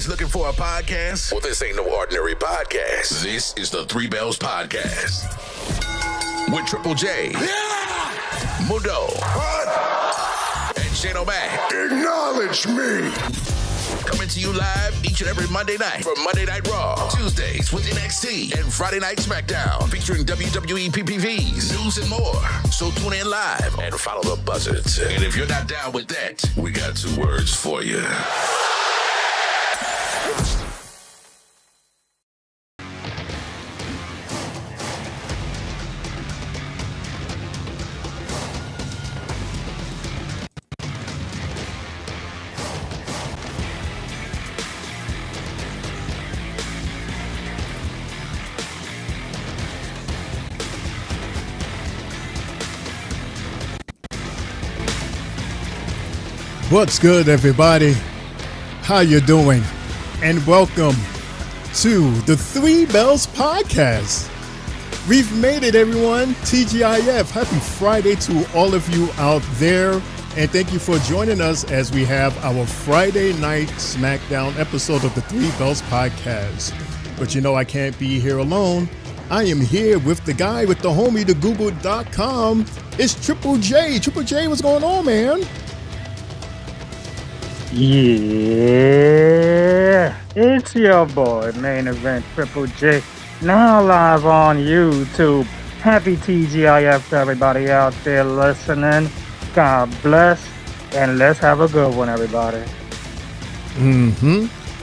Looking for a podcast? Well, this ain't no ordinary podcast. This is the Three Bells Podcast with Triple J, Mundo, and Shane Mack. Acknowledge me. Coming to you live each and every Monday night from Monday Night Raw, Tuesdays with NXT, and Friday Night Smackdown featuring WWE PPVs, news, and more. So tune in live and follow the buzzards. And if you're not down with that, we got two words for you. What's good, everybody? How you doing? And welcome to the Three Bells Podcast. We've made it, everyone. TGIF. Happy Friday to all of you out there. And thank you for joining us as we have our Friday night Smackdown episode of the Three Bells Podcast. But you know I can't be here alone. I am here with the guy with the homie, the Google.com. It's Triple J. Triple J, what's going on, man? Yeah, it's your boy, Main Event Triple J, now live on YouTube. Happy TGIF to everybody out there listening. God bless, and let's have a good one, everybody.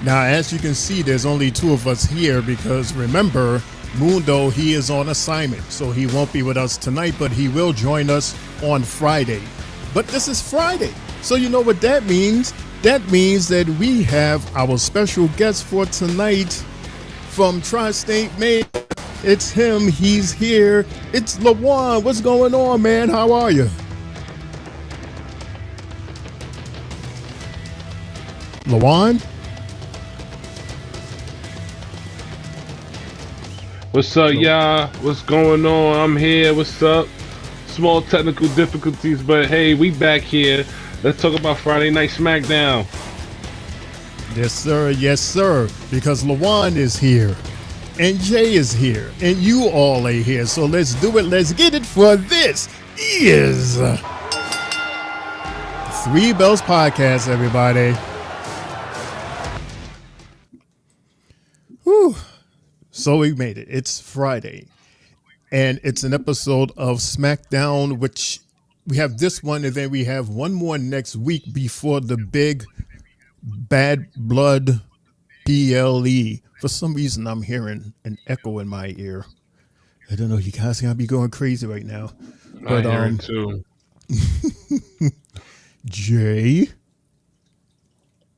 Now, as you can see, there's only two of us here because remember, Mundo, he is on assignment, so he won't be with us tonight, but he will join us on Friday. But this is Friday, so you know what that means. That means that we have our special guest for tonight from Tri-State Maine. It's him. He's here. It's LaJuan. What's going on, man? How are you? LaJuan? What's up, y'all? What's going on? I'm here. What's up? Small technical difficulties, but hey, we back here. Let's talk about Friday Night Smackdown. Yes, sir. Yes, sir. Because LaJuan is here. And Jay is here. And you all are here. So let's do it. Let's get it. For this is Three Bells Podcast, everybody. Whew. So we made it. It's Friday. And it's an episode of Smackdown, which we have this one, and then we have one more next week before the big Bad Blood PLE. For some reason, I'm hearing an echo in my ear. I don't know. You guys gotta be going crazy right now. But, I hear it too. Jay.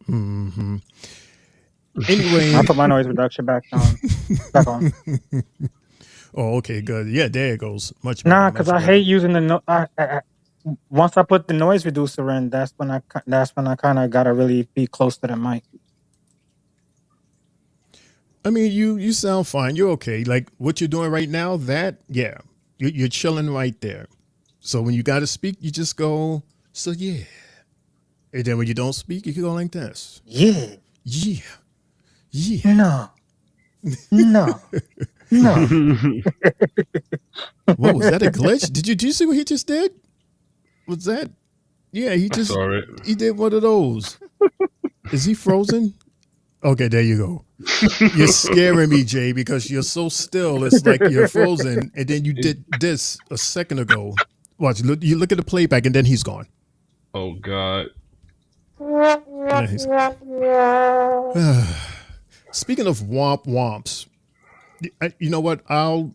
Anyway, I put my noise reduction back on. Oh, okay, good. Yeah, there it goes. Much better. Nah, because I hate using the once I put the noise reducer in, that's when I kind of gotta really be close to the mic. I mean, you sound fine. You're okay. Like what you're doing right now, you're chilling right there. So when you got to speak, you just go, so yeah. And then when you don't speak, you can go like this. Yeah. Yeah. Yeah. No. What was that, a glitch? Did you see what he just did? Was that Yeah, he just saw it. he did one of those. Is he frozen? Okay, there you go. You're scaring me, Jay, because you're so still. It's like you're frozen, and then you did this a second ago. Watch, you look at the playback, and then he's gone. Oh God. Yeah, Speaking of womps, you know what? I'll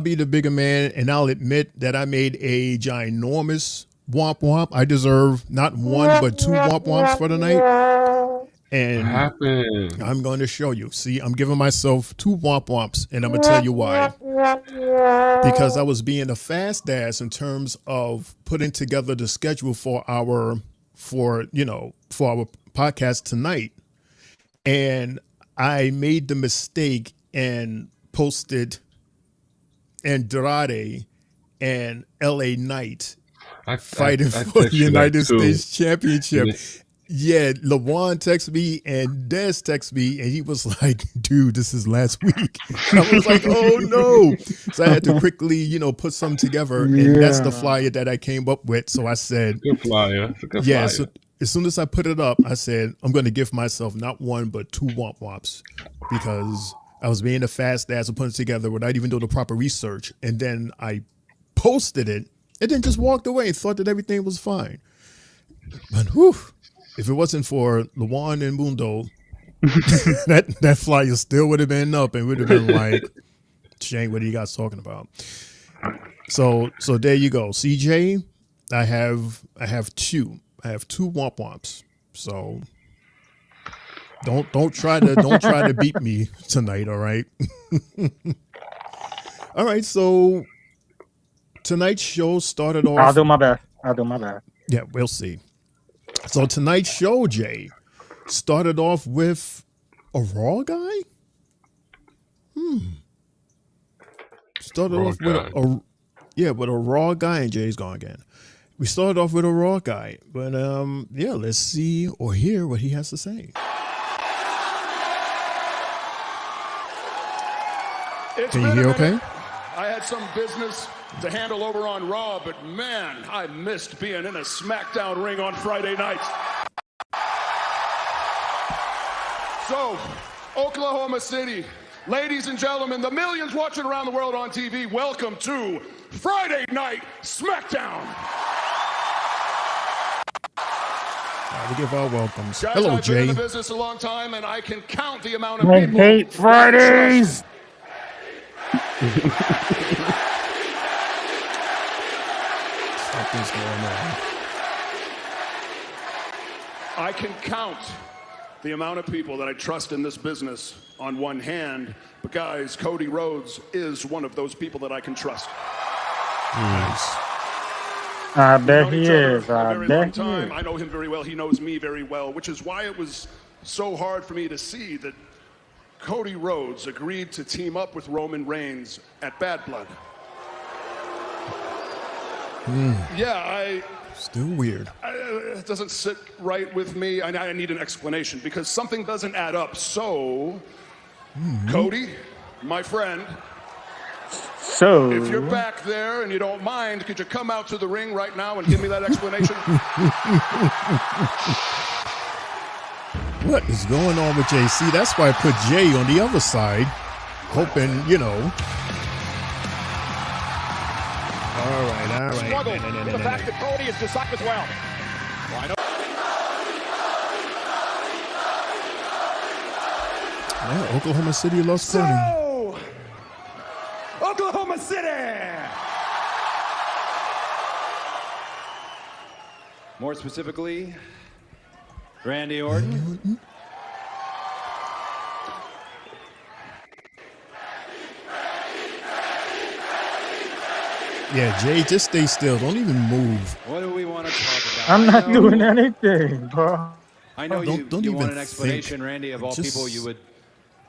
be the bigger man, and I'll admit that I made a ginormous womp. I deserve not one but two womps for the night. And What happened? I'm going to show you. See, I'm giving myself two womps, and I'm going to tell you why. Because I was being a fast ass in terms of putting together the schedule for our podcast tonight. And I made the mistake and posted Andrade and LA Knight fighting for the United States Championship. Yeah, LaJuan texted me and Des texted me, and he was like, dude, this is last week. I was like, oh no. So I had to quickly, put something together. And that's the flyer that I came up with. So I said, good flyer. It's a good yeah, flyer. so as soon as I put it up, I said, I'm going to give myself not one, but two womps because I was being a fast ass and putting it together without even doing the proper research. And then I posted it and then just walked away and thought that everything was fine. But whew. If it wasn't for LaJuan and Mundo, that flyer still would have been up and would have been like, Shane, what are you guys talking about? So there you go. CJ, I have two. I have two womps. So don't try to beat me tonight, all right? All right, so tonight's show started off. I'll do my best. Yeah, we'll see. So tonight's show, Jay, started off with a Raw guy? Started off with with a Raw guy, and Jay's gone again. We started off with a Raw guy, but let's see or hear what he has to say. Can you hear okay? I had some business to handle over on Raw, but man, I missed being in a Smackdown ring on Friday nights. So, Oklahoma City, ladies and gentlemen, the millions watching around the world on TV, welcome to Friday Night Smackdown. We give our welcomes. Guys, Hello, I've Jay. been in the business a long time, and I can count the amount of I people. hate Fridays. Something's going on. I can count the amount of people that I trust in this business on one hand, but guys, Cody Rhodes is one of those people that I can trust. Nice. I bet he We've known each other is. for a I very bet long he time. is. I know him very well. He knows me very well, which is why it was so hard for me to see that Cody Rhodes agreed to team up with Roman Reigns at Bad Blood. Yeah, Still weird. it doesn't sit right with me. I need an explanation because something doesn't add up. So, Cody, my friend, So, if you're back there and you don't mind, could you come out to the ring right now and give me that explanation? What is going on with JC? That's why I put Jay on the other side, hoping, All right. Struggle with the fact that Cody is decided as well. Why not? Yeah, Oklahoma City lost Cody. So, Oklahoma City. More specifically, Randy Orton. Yeah, Jay, just stay still. Don't even move. What do we want to talk about? I'm not I know- doing anything, bro. I know Don't you even want an explanation, think. Randy. Of all Just- people, you would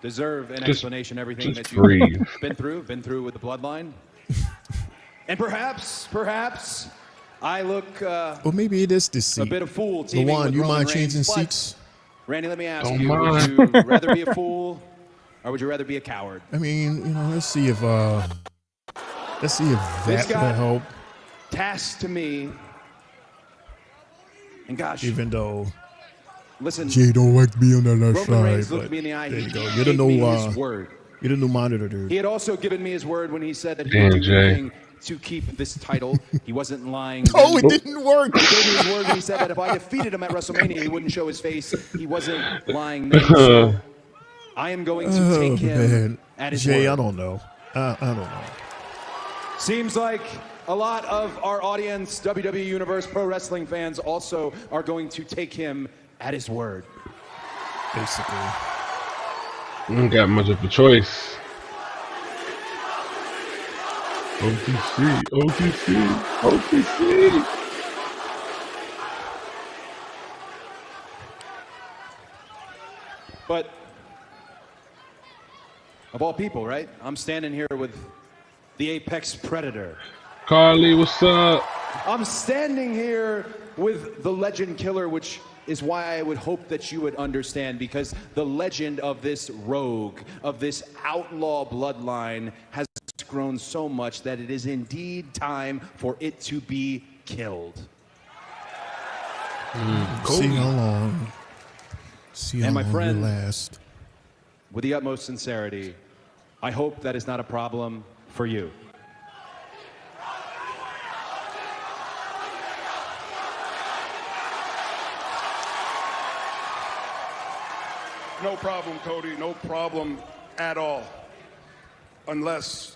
deserve an Just- explanation. Everything just that you've breathe. been through with the bloodline. And perhaps, I look Well, maybe it is this a seat. bit of fool teaming LaJuan, with you Roman mind Reigns, changing but, seats? Randy, let me ask Don't you: mind. would you rather be a fool, or would you rather be a coward? I mean, let's see if that This will guy- help. Tasked to me And gosh, even though listen, Jay don't like to be on the left Roman Reigns side. looked But me in the eye. there you go. He You're the gave me his word. You're the new monitor, dude. He had also given me his word when he said that he would do anything to keep this title. He wasn't lying. Oh, it didn't work. He gave me his word when he said that if I defeated him at WrestleMania, he wouldn't show his face. He wasn't lying then. So I am going to take him at his Jay, word. I don't know. I don't know. Seems like a lot of our audience, WWE Universe Pro Wrestling fans, also are going to take him at his word. Basically. Ain't got much of a choice. OTC, OTC, OTC. But of all people, right? I'm standing here with the Apex Predator. Carly, what's up? I'm standing here with the Legend Killer, which is why I would hope that you would understand, because the legend of this rogue, of this outlaw bloodline has grown so much that it is indeed time for it to be killed. See how long. See how And my long friend- you last. With the utmost sincerity, I hope that is not a problem for you. No problem, Cody. No problem at all. Unless,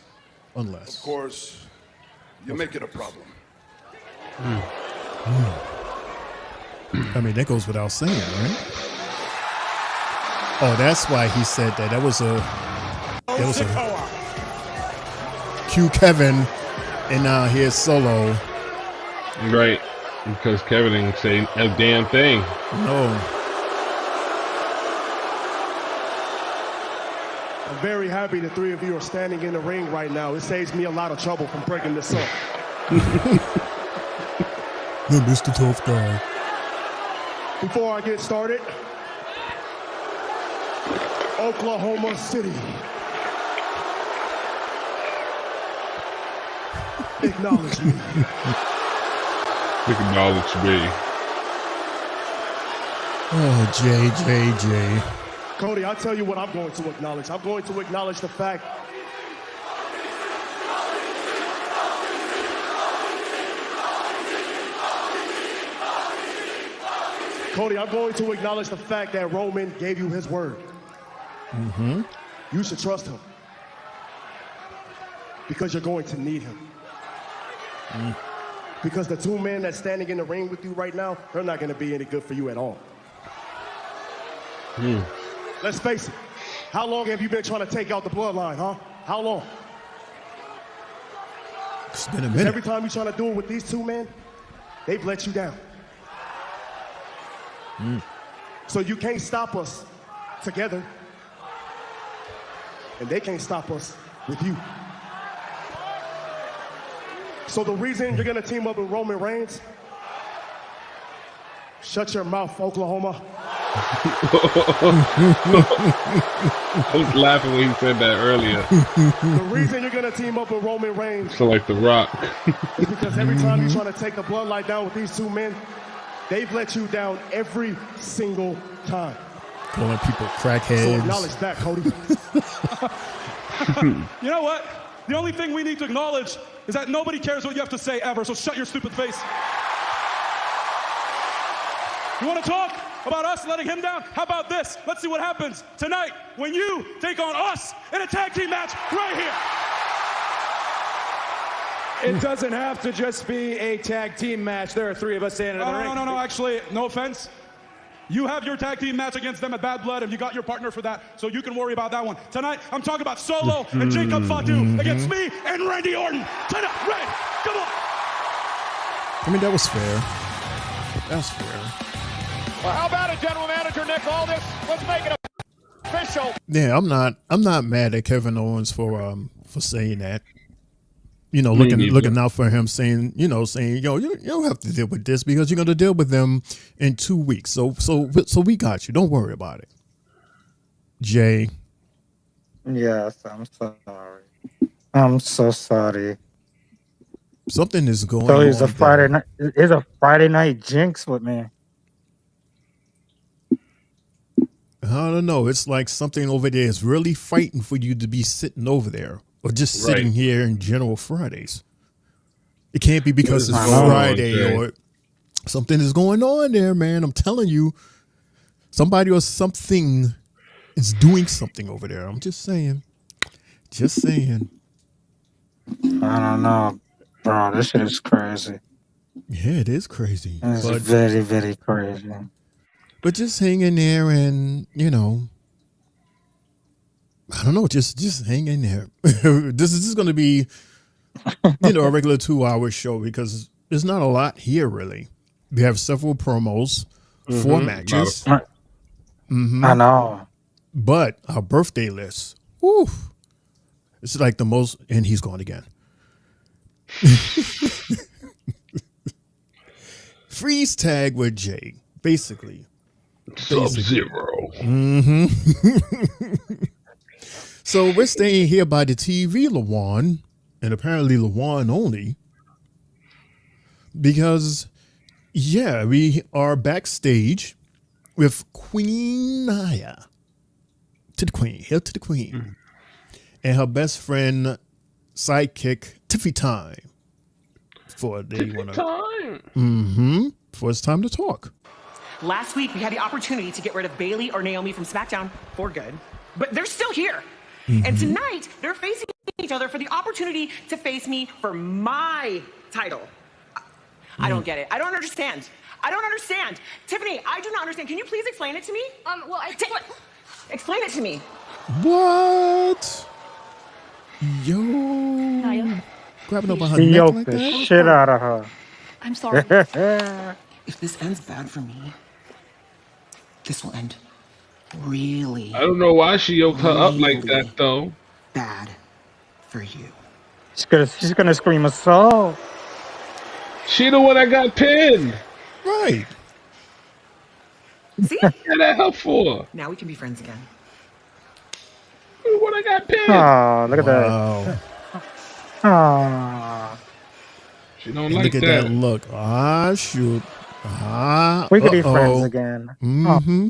of course, you make it a problem. I mean, that goes without saying, right? Oh, that's why he said that. That was a Q Kevin, and now here's Solo. Right, because Kevin didn't say a damn thing. No. I'm very happy the three of you are standing in the ring right now. It saves me a lot of trouble from breaking this up. The Mr. Tough Guy. Before I get started, Oklahoma City. Acknowledge me. Acknowledge me. Oh, J. Cody, I'll tell you what I'm going to acknowledge. I'm going to acknowledge the fact Cody, I'm going to acknowledge the fact that Roman gave you his word. Mm-hmm. You should trust him. Because you're going to need him. Because the two men that's standing in the ring with you right now, they're not going to be any good for you at all. Let's face it. How long have you been trying to take out the bloodline, huh? How long? It's been a minute. Every time you're trying to do it with these two men, they've let you down. So you can't stop us together. And they can't stop us with you. So the reason you're gonna team up with Roman Reigns, shut your mouth, Oklahoma. I was laughing when he said that earlier. The reason you're gonna team up with Roman Reigns So like The Rock. is because every time you're trying to take the bloodline down with these two men, they've let you down every single time. Calling people So crackheads. acknowledge that, Cody. You know what? The only thing we need to acknowledge is that nobody cares what you have to say ever, so shut your stupid face. You want to talk about us letting him down? How about this? Let's see what happens tonight when you take on us in a tag team match right here. It doesn't have to just be a tag team match. There are three of us standing in the ring. No, actually, no offense. You have your tag team match against them at Bad Blood, and you got your partner for that, so you can worry about that one. Tonight, I'm talking about Solo and Jacob Fatu against me and Randy Orton. Tonight, Ray, come on. I mean, that was fair. That's fair. Well, how about it, General Manager Nick Aldis? Let's make it official. Yeah, I'm not mad at Kevin Owens for saying that. You know, looking out for him, saying, yo, you don't have to deal with this because you're going to deal with them in 2 weeks. So we got you. Don't worry about it. Jay. Yes, I'm sorry. I'm so sorry. Something is going So on. it's a Friday night. It's a Friday night jinx with me. I don't know. It's like something over there is really fighting for you to be sitting over there or just sitting Right. here in general Fridays. It can't be because What it's is going on, Friday Jay? or something is going on there, man. I'm telling you, somebody or something is doing something over there. I'm just saying. Just saying. I don't know, bro. This shit is crazy. Yeah, it is crazy. It's But very, very crazy. just hang in there and, I don't know, just hang in there. This is going to be, a regular 2-hour show because there's not a lot here, really. We have several promos, 4 matches, I know. but our birthday list, whew, it's like the most, and he's gone again. Freeze tag with Jay, basically. Sub-Zero. So we're staying here by the TV, Lawan, and apparently Lawan only, because, we are backstage with Queen Naya. To the Queen, hail to the Queen. And her best friend, sidekick, Tiffy Time. For it's time to talk. Last week, we had the opportunity to get rid of Bailey or Naomi from Smackdown for good, but they're still here. And tonight, they're facing each other for the opportunity to face me for my title. I don't get it. I don't understand. Tiffany, I do not understand. Can you please explain it to me? Explain it to me. What? Yo. Naya, Grabbing her behind He her neck yoked like the that? shit out of her. I'm sorry. If this ends bad for me, this will end really I don't know why she yoked her up like that, though. bad for you. She's gonna scream assault. She the one that got pinned. Right. See? What that help for? Now we can be friends again. She the one that got pinned. Oh, look at that. Wow. Oh, She don't Look like at that look. Ah, shoot. Ah, we could be friends uh-oh. again. Mm-hmm.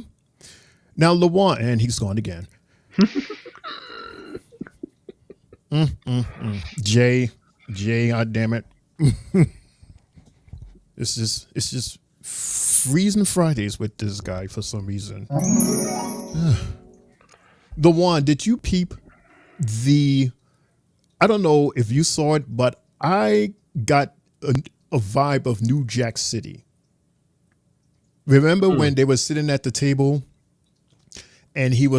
Now, Lawan, and he's gone again. Jay, God damn it. It's just freezing Fridays with this guy for some reason. Lawan, did you peep I don't know if you saw it, but I got a vibe of New Jack City. Remember when they were sitting at the table and Nino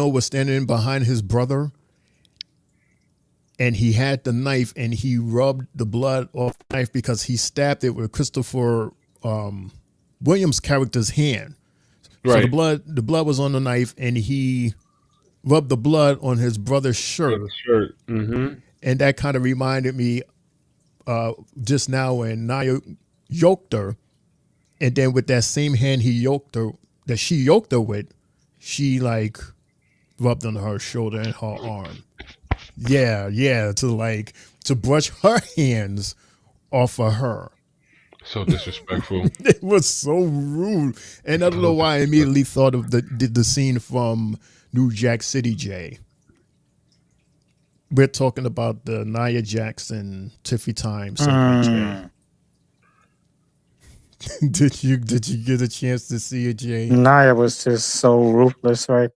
was standing behind his brother and he had the knife and he rubbed the blood off the knife because he stabbed it with Christopher Williams' character's hand. Right. So the blood was on the knife and he rubbed the blood on his brother's shirt. Mm-hmm. And that kind of reminded me just now when Naya yoked her, and then with that same hand she yoked her with, she like rubbed on her shoulder and her arm. Yeah, to brush her hands off of her. So disrespectful. It was so rude. And I don't know why I immediately thought of the scene from New Jack City, Jay. We're talking about the Nia Jackson, Tiffy Time segment, Jay. Did you get a chance to see it, Jay? Naya was just so ruthless right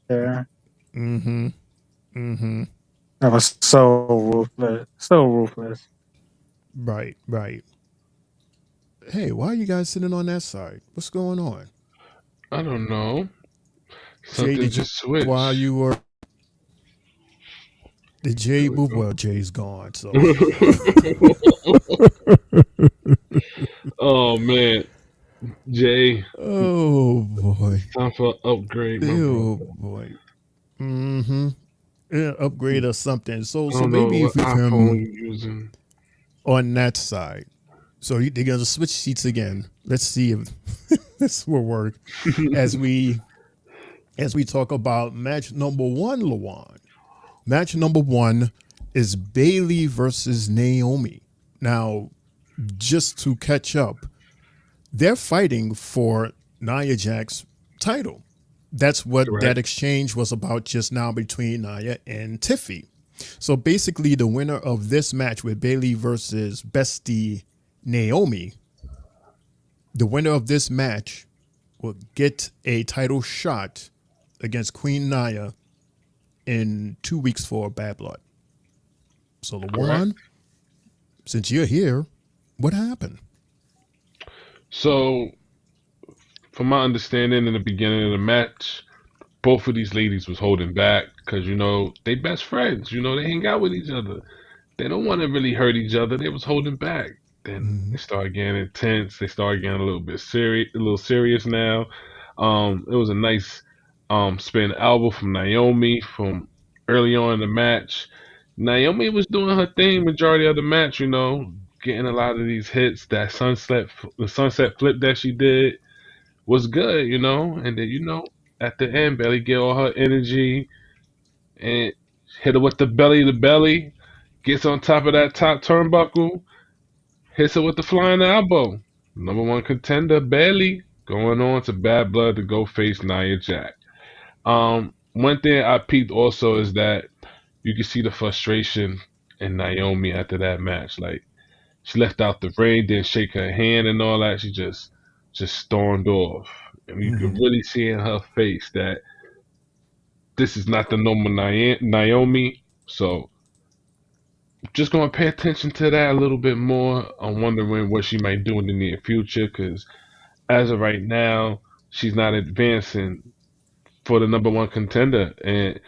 there. Mm-hmm. That was so ruthless. So ruthless. Right. Hey, why are you guys sitting on that side? What's going on? I don't know. Jay, Something just switched. While you were... Did Jay move? Well, Jay's gone, so... Oh, man. Jay. Oh, boy. Time for an upgrade, Oh, boy. Mm-hmm. Yeah, upgrade or something. So I don't maybe know if what we iPhone can... you're using. On that side. So they're going to switch seats again. Let's see if this will work as we talk about match number 1, Lawan. Match number 1 is Bailey versus Naomi. Now, just to catch up, they're fighting for Nia Jax's title. That's what that Correct. exchange was about just now between Nia and Tiffy. So basically, the winner of this match with Bailey versus Bestie Naomi, the winner of this match will get a title shot against Queen Nia in 2 weeks for Bad Blood. So, Lawan, since you're here, what happened? So, from my understanding, in the beginning of the match, both of these ladies was holding back because they best friends. They hang out with each other. They don't want to really hurt each other. They was holding back. Then they started getting intense. They started getting a little bit serious, a little serious now. It was a nice spin elbow from Naomi from early on in the match. Naomi was doing her thing majority of the match. Getting a lot of these hits. The sunset flip that she did was good. And then at the end, Belly get all her energy and hit her with the belly to belly. Gets on top of that top turnbuckle, hits her with the flying elbow. Number one contender, Bailey, going on to Bad Blood to go face Nia Jax. One thing I peeped also is that you can see the frustration in Naomi after that match. Like she left out the ring, didn't shake her hand and all that. She just stormed off, and you could really see in her face that this is not the normal Naomi. So just going to pay attention to that a little bit more. I'm wondering what she might do in the near future because as of right now, she's not advancing for the number one contender. And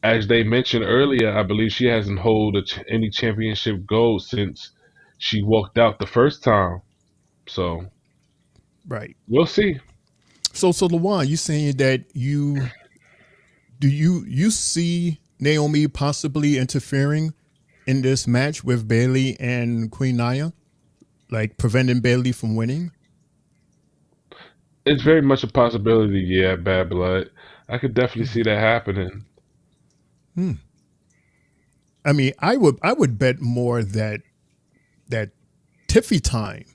as they mentioned earlier, I believe she hasn't held any championship gold since she walked out the first time. So Right. we'll see. So Lawan, you saying that you see Naomi possibly interfering in this match with Bailey and Queen Nia, like preventing Bailey from winning? It's very much a possibility, yeah, Bad Blood. I could definitely see that happening. I mean, I would bet more that Tiffy Time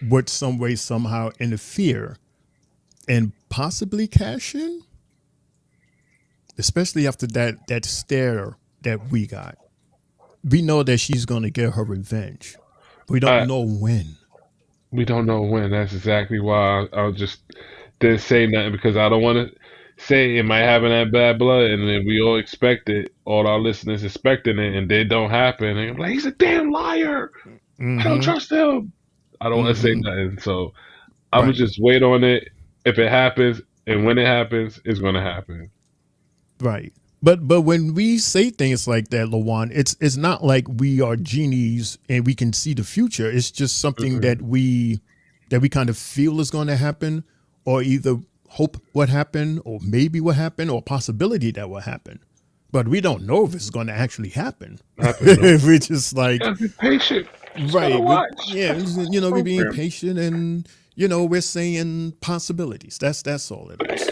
would some way somehow interfere and possibly cash in, especially after that stare that we got. We know that she's going to get her revenge. We don't know when. We don't know when. That's exactly why I just didn't say nothing because I don't want to say it might happen at Bad Blood, and then we all expect it, all our listeners expecting it, and it don't happen. And I'm like, he's a damn liar. I don't trust him. I don't want to say nothing, so I would just wait on it. If it happens, and when it happens, it's going to happen. Right. But when we say things like that, Lawan, it's not like we are genies and we can see the future. It's just something that we kind of feel is going to happen, or either hope what happened, or maybe what happened, or possibility that will happen. But we don't know if it's going to actually happen. We're just like, be patient, right? We're being patient, and we're saying possibilities. That's all it is.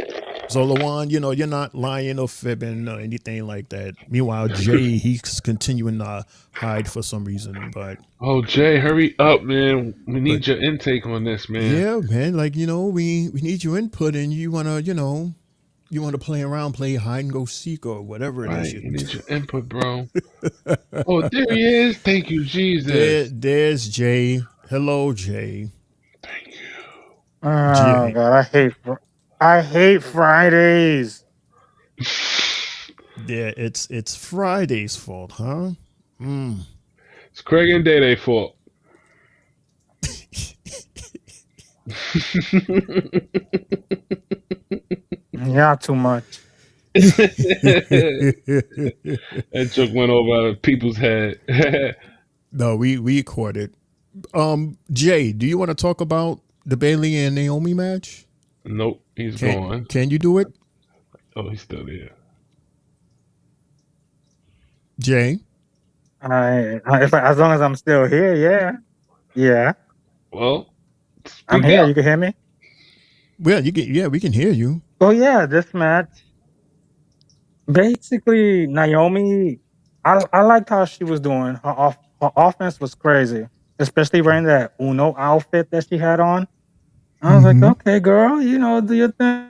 So Lawan, you're not lying or fibbing or anything like that. Meanwhile, Jay, he's continuing to hide for some reason. But Jay, hurry up, man. We need your intake on this, man. Yeah, man. Like we need your input, and you wanna play around, play hide and go seek or whatever it is. You need your input, bro. Oh, there he is. Thank you, Jesus. There's Jay. Hello, Jay. Thank you. Oh God, I hate Fridays. Yeah, it's Friday's fault, huh? It's Craig and Day fault. Yeah, too much. That joke went over people's head. No, we caught it. Jay, do you want to talk about the Bailey and Naomi match? Nope, he's gone. Can you do it? Oh, he's still there. Jay? As long as I'm still here, yeah. Well, I'm here. You can hear me? Well, we can hear you. Oh yeah, this match. Basically, Naomi, I liked how she was doing. Her offense was crazy, especially wearing that Uno outfit that she had on. I was like, okay, girl, do your thing.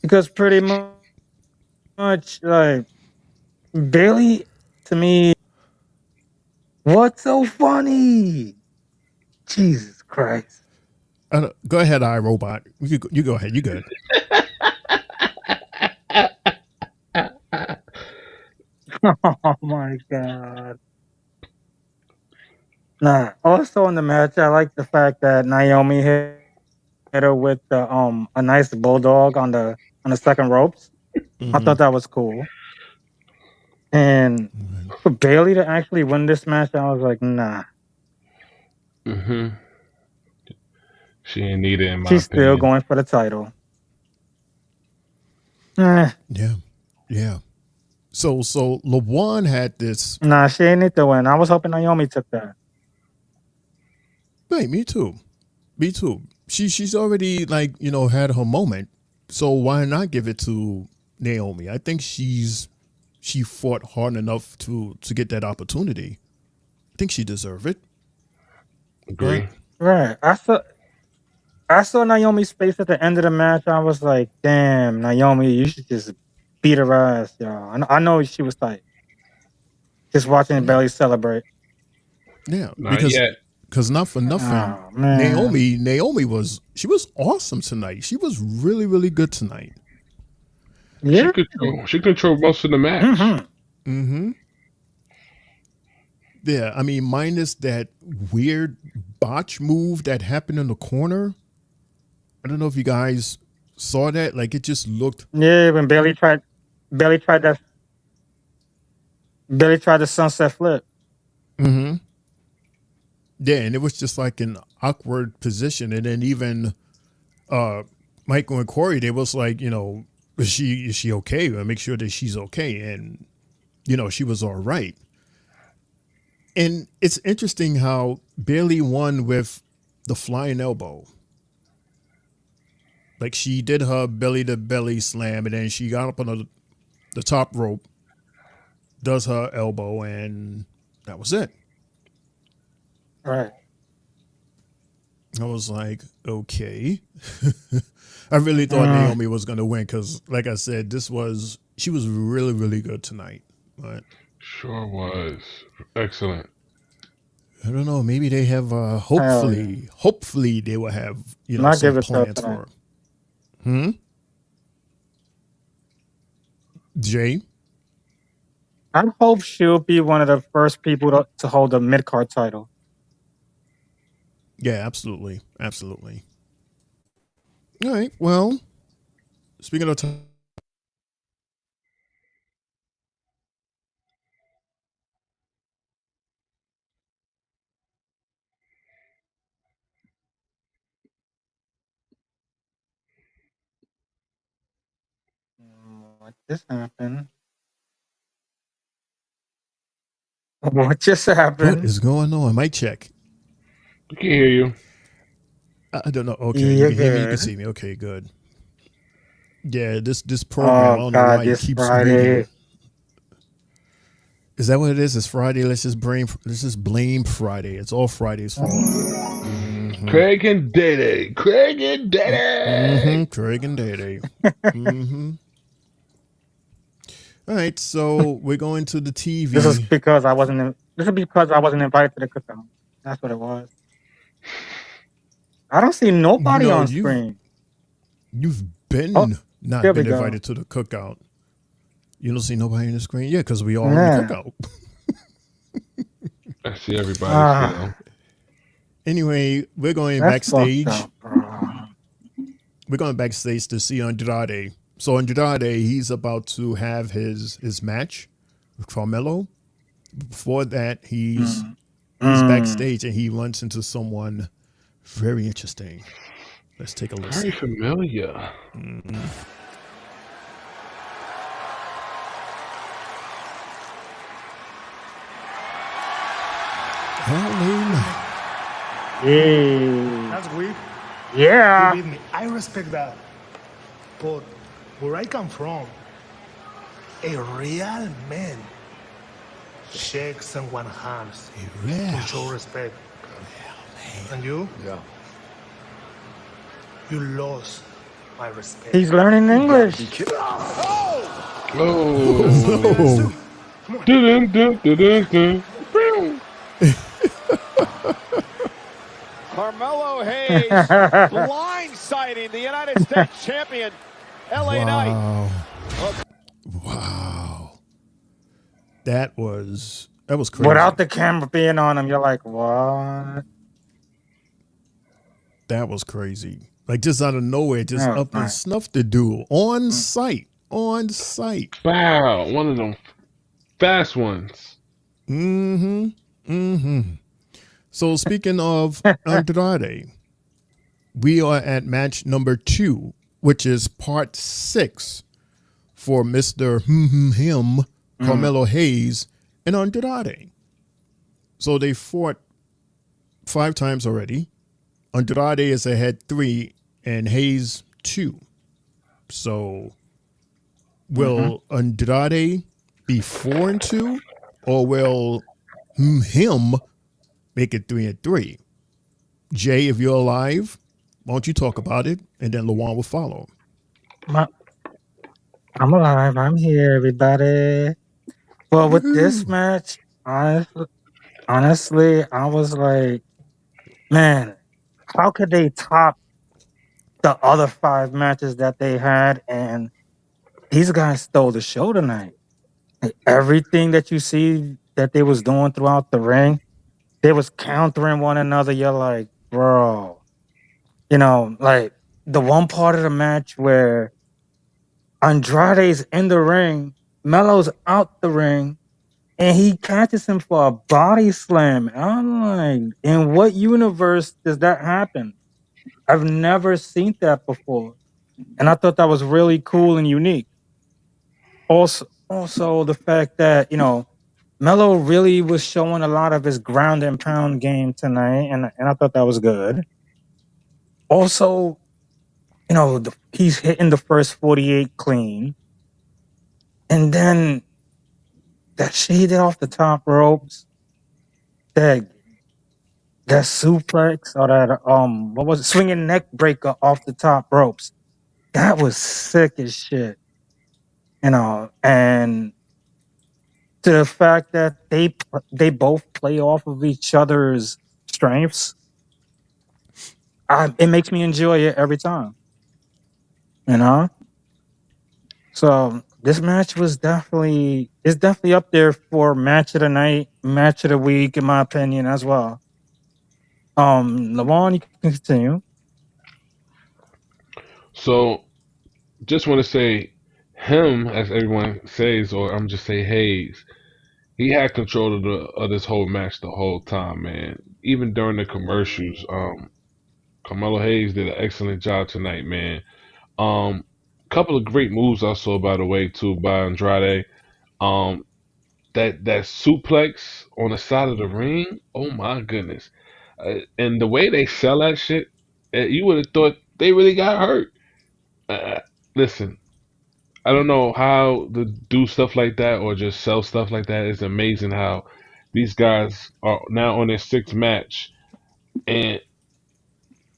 Because pretty much, like, Bailey, to me, what's so funny? Jesus Christ. Go ahead, iRobot. You go ahead. You good. Oh my God. Nah. Also in the match, I like the fact that Naomi hit her with a nice bulldog on the second ropes. I thought that was cool. And for Bailey to actually win this match, I was like, nah. Hmm. She ain't need it, in my She's still opinion. going for the title. Eh, Yeah. So LeBron had this. nah, she ain't need to win. I was hoping Naomi took that. Right, me too. Me too. She's already had her moment. So why not give it to Naomi? I think she fought hard enough to get that opportunity. I think she deserved it. Agree. Right. I saw Naomi's face at the end of the match. I was like, damn, Naomi, you should just beat her ass, y'all. I know she was tight. Just watching Bailey celebrate. Yeah, Not yet. because not for nothing, Oh, man. Naomi was awesome tonight. She was really really good tonight. Yeah. She controlled most of the match. Mm-hmm. Yeah, I mean, minus that weird botch move that happened in the corner. I don't know if you guys saw that. Like, it just looked. Yeah, when Bailey tried the sunset flip. Mm-hmm. Yeah, and it was just like an awkward position, and then even Michael and Corey, they was like, is she okay? Make sure that she's okay, and she was all right. And it's interesting how Bailey won with the flying elbow. Like, she did her belly to belly slam, and then she got up on the top rope, does her elbow, and that was it. Right. I was like, okay. I really thought Naomi was going to win because, like I said, she was really, really good tonight. But Sure was. Excellent. I don't know. Maybe they have, hopefully they will have, Not give some it to her plans tonight. for her. Jay? I hope she'll be one of the first people to hold the mid card title. Yeah, absolutely. Absolutely. All right. Well, speaking of time. What just happened? What just What happened? is going on? Mic check. I can hear you. I don't know. Okay, you You're can hear me. You can good. see me. Okay, good. Yeah, this program. I Oh don't know God, why it this keeps Friday. reading. Is that what it is? It's Friday. Let's just blame Friday. It's all Friday's fault. Mm-hmm. Craig and Dede. Craig and Dede. Mm-hmm. Craig and Dede. Mm-hmm. All right, so we're going to the TV. This is because I wasn't invited to the cookout. That's what it was. I don't see nobody on screen. You've been not there been we go. invited to the cookout. You don't see nobody on the screen? Yeah, because we all in the cookout. I see everybody. Anyway, we're going That's backstage. fucked up, We're going backstage to see Andrade. So Andrade, he's about to have his match with Carmelo. Before that, he's backstage and he runs into someone very interesting. Let's take a listen. Very familiar. Yeah. That's weird. Yeah. Believe me, I respect that. But where I come from, a real man shakes someone's hands to show respect. And you? Yeah. You lost my respect. He's learning English. Oh. Dun, dun, dun, dun, dun. Carmelo Hayes blindsiding the United States champion, LA Knight. Wow. That was crazy. Without the camera being on him, you're like, what? That was crazy. Like just out of nowhere, just Oh, up and snuffed the dude on site. On site. Wow. One of them fast ones. So speaking of Andrade, we are at match number 2, which is part 6 for Mr. Him, Carmelo Hayes, and Andrade. So they fought 5 times already. Andrade is ahead 3 and Hayes 2. So will Andrade be 4-2, or will him make it 3-3? Jay, if you're alive, why don't you talk about it, and then Lawan will follow. I'm alive. I'm here, everybody. Well, with this match, honestly, I was like, man, how could they top the other 5 matches that they had? And these guys stole the show tonight. Like, everything that you see that they was doing throughout the ring, they was countering one another. You're like, bro, like the one part of the match where Andrade's in the ring, Melo's out the ring, and he catches him for a body slam. I'm like, in what universe does that happen? I've never seen that before. And I thought that was really cool and unique. Also the fact that, Melo really was showing a lot of his ground and pound game tonight, and I thought that was good. Also, he's hitting the first 48 clean. And then that shit he did off the top ropes, that suplex, or that what was it, swinging neck breaker off the top ropes. That was sick as shit. And to the fact that they both play off of each other's strengths, it makes me enjoy it every time. So this match is definitely up there for match of the night, match of the week, in my opinion, as well. Lavon, you can continue. So, just want to say, him, as everyone says, or I'm just say Hayes, he had control of this whole match the whole time, man. Even during the commercials, Carmelo Hayes did an excellent job tonight, man. Couple of great moves I saw, by the way, too, by Andrade. Um, that suplex on the side of the ring, oh my goodness! And the way they sell that shit, you would have thought they really got hurt. Listen, I don't know how to do stuff like that or just sell stuff like that. It's amazing how these guys are now on their 6th match, and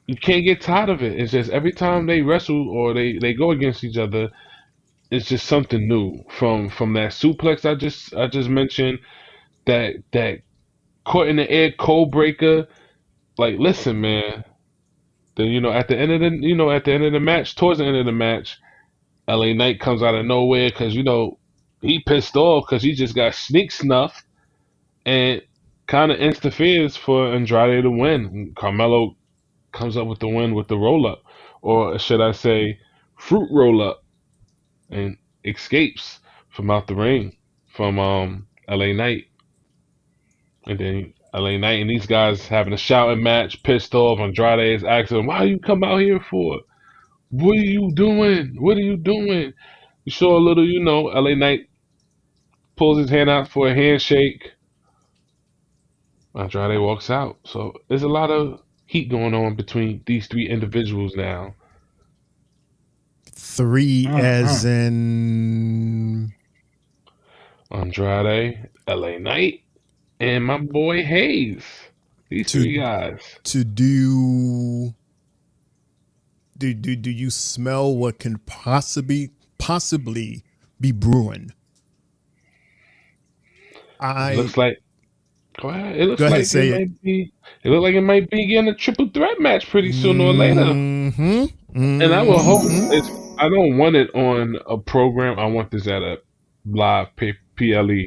you can't get tired of it. It's just every time they wrestle or they go against each other, it's just something new. From that suplex I just mentioned, that caught in the air cold breaker. Like, listen, man. Then at the end of the match, towards the end of the match, LA Knight comes out of nowhere because he pissed off because he just got sneak snuffed and kind of interferes for Andrade to win. Carmelo comes up with the win with the roll up, or should I say, fruit roll up, and escapes from out the ring from LA Knight. And then LA Knight and these guys having a shouting match, pissed off. Andrade is asking him, "Why you come out here for? What are you doing? What are you doing?" You saw a little, LA Knight pulls his hand out for a handshake. Andrade walks out. So there's a lot of heat going on between these 3 individuals now. 3 as in Andrade, LA Knight, and my boy Hayes. These three guys. To do you smell what can possibly be brewing? It looks like. Go ahead. It looks Go ahead, like say it it. might be. It looks like it might be getting a triple threat match pretty soon or later. And I will hope it's. I don't want it on a program. I want this at a live PLE.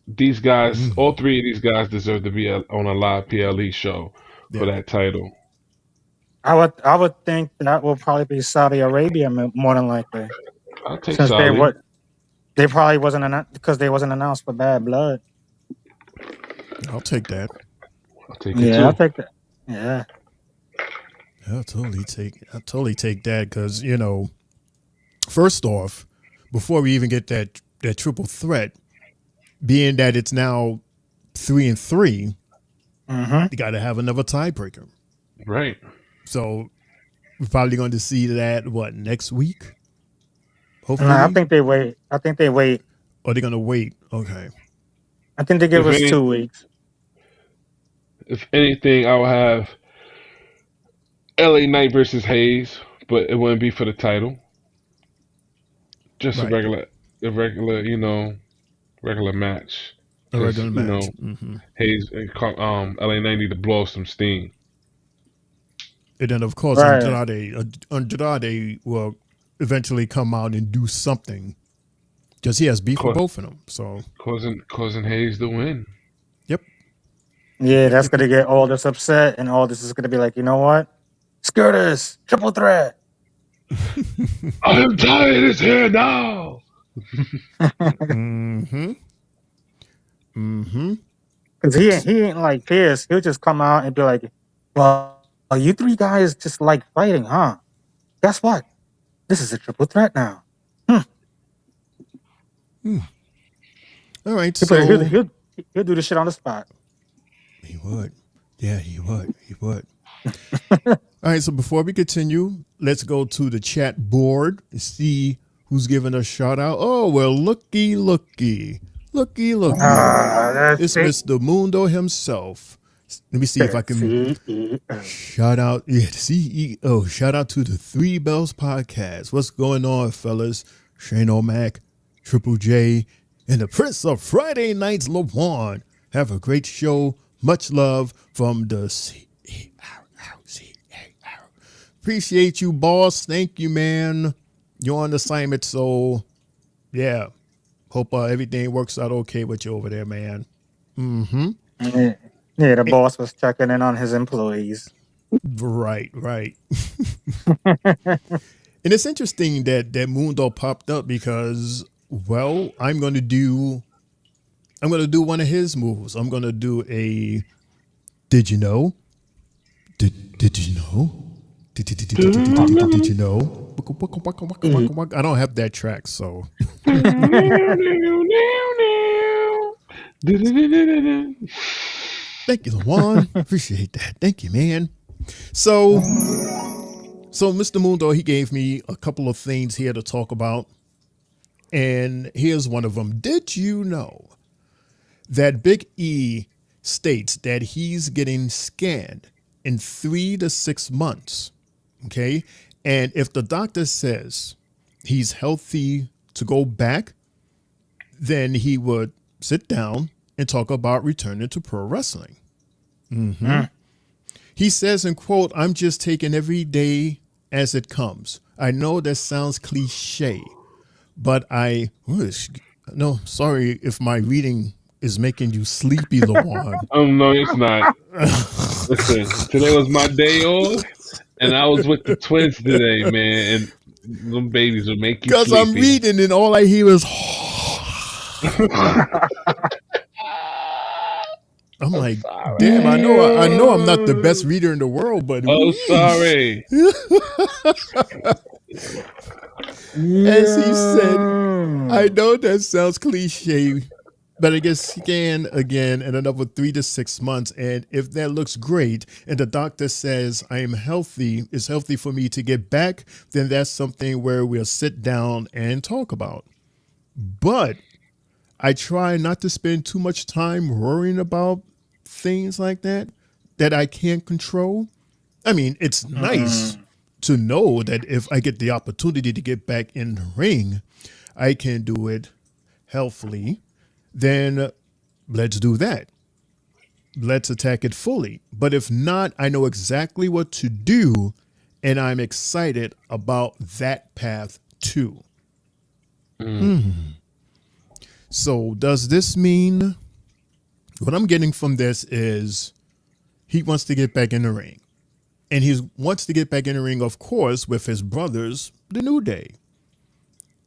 These guys, all three of these guys, deserve to be on a live PLE show for that title. I would think that will probably be Saudi Arabia more than likely. I'll take Since Saudi. they probably wasn't because they wasn't announced for Bad Blood. I'll take that. I'll take it too. I'll take that. Yeah. I'll totally take that because, you know, first off, before we even get that triple threat, being that it's now 3-3, you got to have another tiebreaker. Right. So we're probably going to see that, next week? Hopefully. I think they wait. Or they're going to wait. Okay. I think they give us 2 weeks. If anything, I will have LA Knight versus Hayes, but it wouldn't be for the title. Just a regular, regular match. A regular match. Hayes and LA Knight need to blow off some steam. And then, of course, Andrade will eventually come out and do something because he has beef with both of them. So causing Hayes to win. Yep. Yeah, that's going to get Aldis upset, and Aldis is going to be like, you know what? Screw this. Triple threat. I am tired. It's here now. Because he ain't like Pierce. He'll just come out and be like, well, you three guys just like fighting, huh? Guess what? This is a triple threat now. All right. He'll do the shit on the spot. He would. Yeah, he would. All right. So before we continue, let's go to the chat board and see who's giving a shout out. Oh, well, looky. It's Mr. Mundo himself. Let me see if I can shout out. Yeah, the CEO. Shout out to the Three Bells Podcast. What's going on, fellas? Shane O'Mac, Triple J, and the Prince of Friday Nights, LaJuan. Have a great show. Much love from the CEO. Appreciate you, boss. Thank you, man. You're on assignment, so yeah. Hope everything works out okay with you over there, man. Yeah, the boss was checking in on his employees. Right. And it's interesting that Mundo popped up because, well, I'm going to do one of his moves. I'm going to do a did you know? Did you know? Did you know? I don't have that track, so. Thank you, LaJuan. Appreciate that. Thank you, man. So Mr. Mundo, he gave me a couple of things here to talk about. And here's one of them. Did you know that Big E states that he's getting scanned in 3 to 6 months? Okay. And if the doctor says he's healthy to go back, then he would sit down and talk about returning to pro wrestling. He says, and quote, "I'm just taking every day as it comes. I know that sounds cliche, but no, sorry if my reading is making you sleepy, LaJuan." No, it's not. Listen, today was my day off, and I was with the twins today, man, and them babies will make you sleepy. Because I'm reading and all I hear is I'm like, damn, I know I'm not the best reader in the world, but sorry. As he said, I know that sounds cliche, but I guess scan again in another 3 to 6 months. And if that looks great and the doctor says I am healthy, it's healthy for me to get back, then that's something where we'll sit down and talk about. But I try not to spend too much time worrying about things like that I can't control. I mean, it's nice to know that if I get the opportunity to get back in the ring, I can do it healthily. Then let's do that. Let's attack it fully. But if not, I know exactly what to do, and I'm excited about that path too. So, does this mean what I'm getting from this is he wants to get back in the ring? And he wants to get back in the ring, of course, with his brothers, the New Day.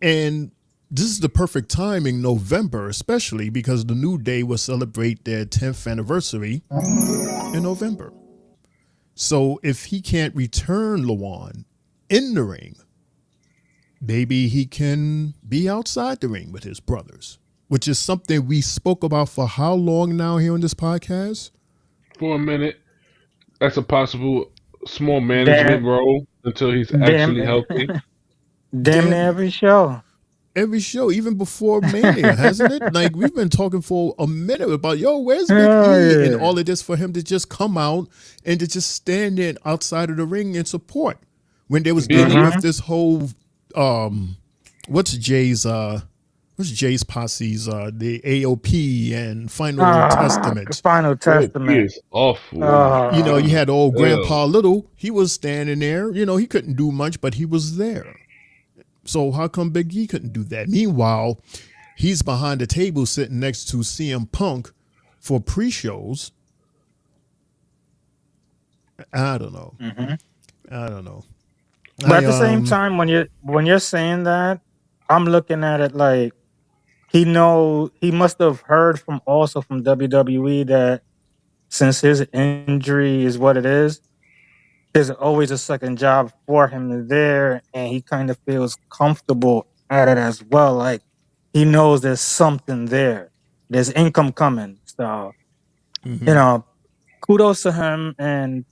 And this is the perfect time in November, especially because the New Day will celebrate their 10th anniversary in November. So if he can't return Lawan in the ring, maybe he can be outside the ring with his brothers, which is something we spoke about for how long now here on this podcast? For a minute. That's a possible small management role until he's actually healthy. Damn near every show. Every show, even before Mania, hasn't it? Like, we've been talking for a minute about, where's Big E? And all of this for him to just come out and to just stand there outside of the ring and support. When they was dealing with this whole, what's Jay's posse's, the AOP and Final Testament. Final Testament. Is awful. You had old Grandpa Little. He was standing there. He couldn't do much, but he was there. So how come Big E couldn't do that? Meanwhile, he's behind the table sitting next to CM Punk for pre-shows. I don't know. I don't know. But at the same time, when you're saying that, I'm looking at it like he must have heard from WWE that since his injury is what it is, there's always a second job for him there, and he kind of feels comfortable at it as well. Like he knows there's something there. There's income coming. So, kudos to him, and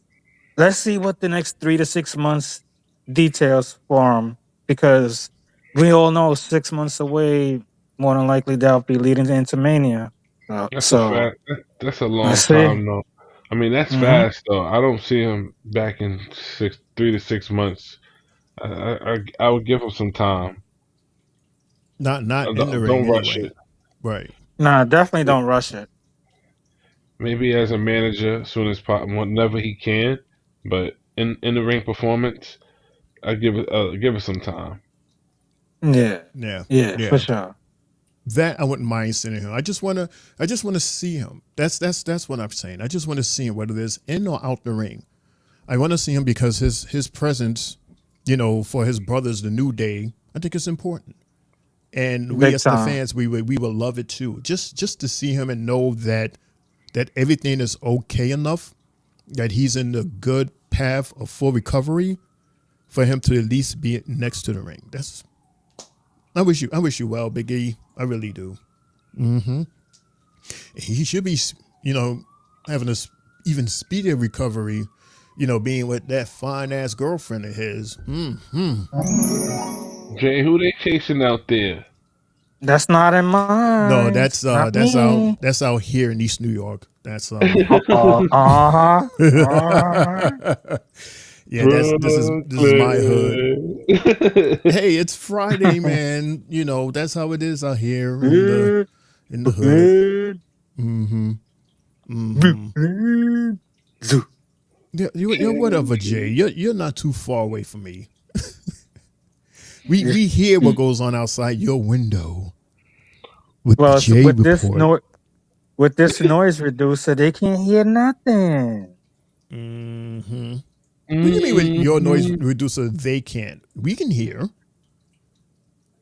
let's see what the next 3 to 6 months details for him, because we all know 6 months away, more than likely that'll be leading into Mania. That's a fact. That's a long time, though. I mean, that's fast, though. I don't see him back in 3 to 6 months. I would give him some time. Not in the ring. Don't rush it. Right. Nah, definitely don't rush it. Maybe as a manager, as soon as possible, whenever he can. But in the ring performance, I give it some time. Yeah, for sure. That I wouldn't mind seeing him. I just want to see him. That's what I'm saying. I just want to see him, whether it's in or out the ring. I want to see him because his presence, for his brothers, the New Day, I think it's important. And we as the fans, we will love it too. Just to see him and know that everything is okay enough, that he's in the good path of full recovery, for him to at least be next to the ring. I wish you well, Big E. I really do. He should be, having a even speedier recovery, being with that fine ass girlfriend of his. Jay, who they chasing out there? That's not in mine. No, that's out here in East New York. That's Yeah, this is my hood. Hey, it's Friday, man. That's how it is out here in the hood. You're whatever, Jay. You're not too far away from me. We hear what goes on outside your window. With this noise reducer, they can't hear nothing. What do you mean with your noise reducer, they can't? We can hear.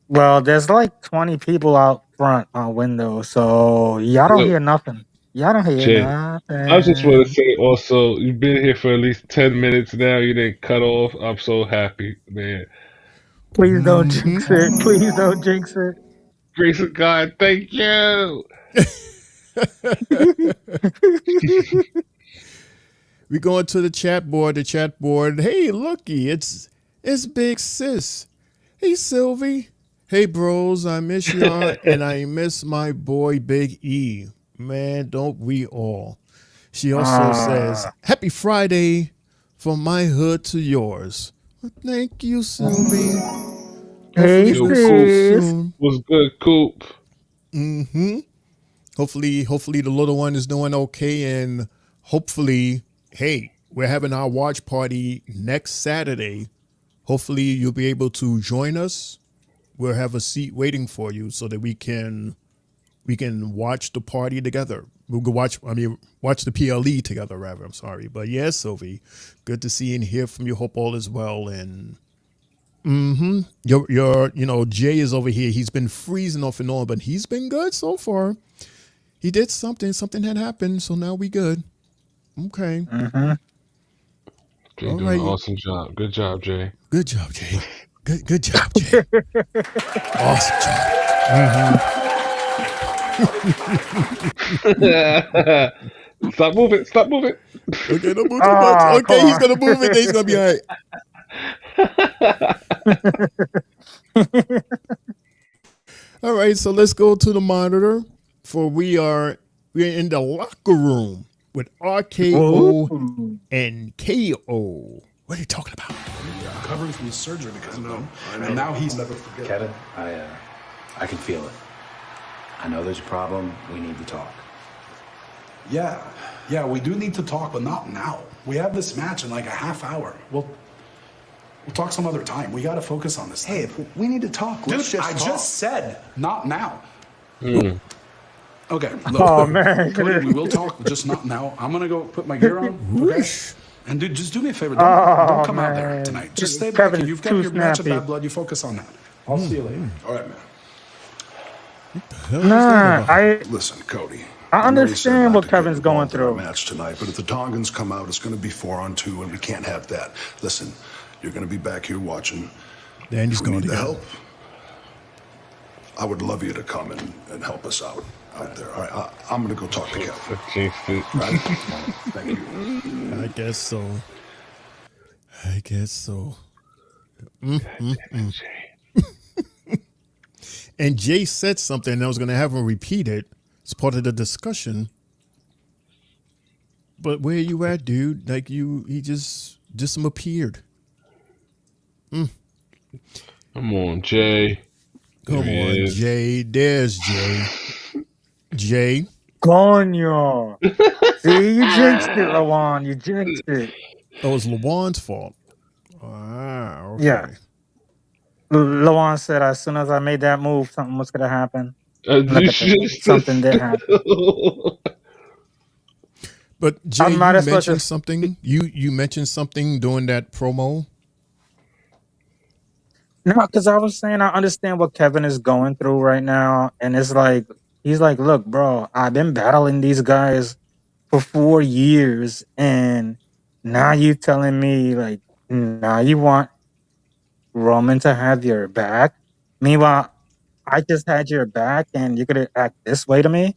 Well, there's like 20 people out front on windows, so y'all don't hear nothing. Y'all don't hear nothing. I just want to say also, you've been here for at least 10 minutes now. You didn't cut off. I'm so happy, man. Please don't jinx it. Please don't jinx it. Grace of God, thank you. We going to the chat board. Hey, looky, it's Big Sis. Hey, Sylvie. Hey, bros, I miss y'all, and I miss my boy Big E. Man, don't we all? She also says, "Happy Friday from my hood to yours." Well, thank you, Sylvie. Hey, Hopefully Yo, we'll see you Coop. sis. soon. What's good, Coop? Hopefully the little one is doing okay, and hopefully, hey, we're having our watch party next Saturday. Hopefully you'll be able to join us. We'll have a seat waiting for you so that we can watch the party together. We'll go watch the PLE together rather. I'm sorry. But yes, Sylvie, good to see and hear from you. Hope all is well. And Jay is over here. He's been freezing off and on, but he's been good so far. He did something. Something had happened, so now we good. Okay. Jay All doing an right. awesome job. Good job, Jay. Good job, Jay. Good job, Jay. Awesome job. Stop moving. Stop moving. Okay, don't move too much. Oh, Okay, come he's on. gonna move it. Then he's gonna be all right. All right, so let's go to the monitor. For we're in the locker room with RKO Ooh. and KO. What are you talking about? Recovering from his surgery because of them. And now he's never forget. Kevin, I can feel it. I know there's a problem. We need to talk. Yeah, we do need to talk, but not now. We have this match in like a half hour. We'll talk some other time. We got to focus on this. Hey, thing. if we need to talk, Dude, let's just I talk. just said not now. Okay, look, Oh, man. Cody, we will talk, just not now. I'm gonna go put my gear on. Okay? And dude, just do me a favor. Don't come out there man. tonight. Just stay back. Kevin's You've got too your match of snappy. Bad Blood. You focus on that. I'll see you later. All right, man. Nah, Listen, Cody. I know you said understand not what to get Kevin's going involved in our through. match tonight, but if the Tongans come out, it's going to be 4-on-2, and we can't have that. Listen, you're going to be back here watching. Then he's If we going need to the go. help, I would love you to come and help us out there. All right, I'm going to go talk to Kevin. Jinxed it. Right? Thank you. I guess so. I guess so. And Jay said something, and I was going to have him repeat it. It's part of the discussion. But where you at, dude? Like he just appeared. Come on, Jay. Come There on, he is. Jay. There's Jay. Jay. Coño. See, you jinxed it, Lawan. You jinxed it. Oh, it's LeBron's fault. Ah, okay. Yeah. Lawan said as soon as I made that move, something was going to happen. Look You at that. Something did happen. But Jay, I'm not you as much mentioned as something. You mentioned something during that promo. no, because I was saying I understand what Kevin is going through right now, and it's like he's like, look, bro, I've been battling these guys for 4 years, and now you telling me like now you want Roman to have your back. Meanwhile, I just had your back, and you're gonna act this way to me.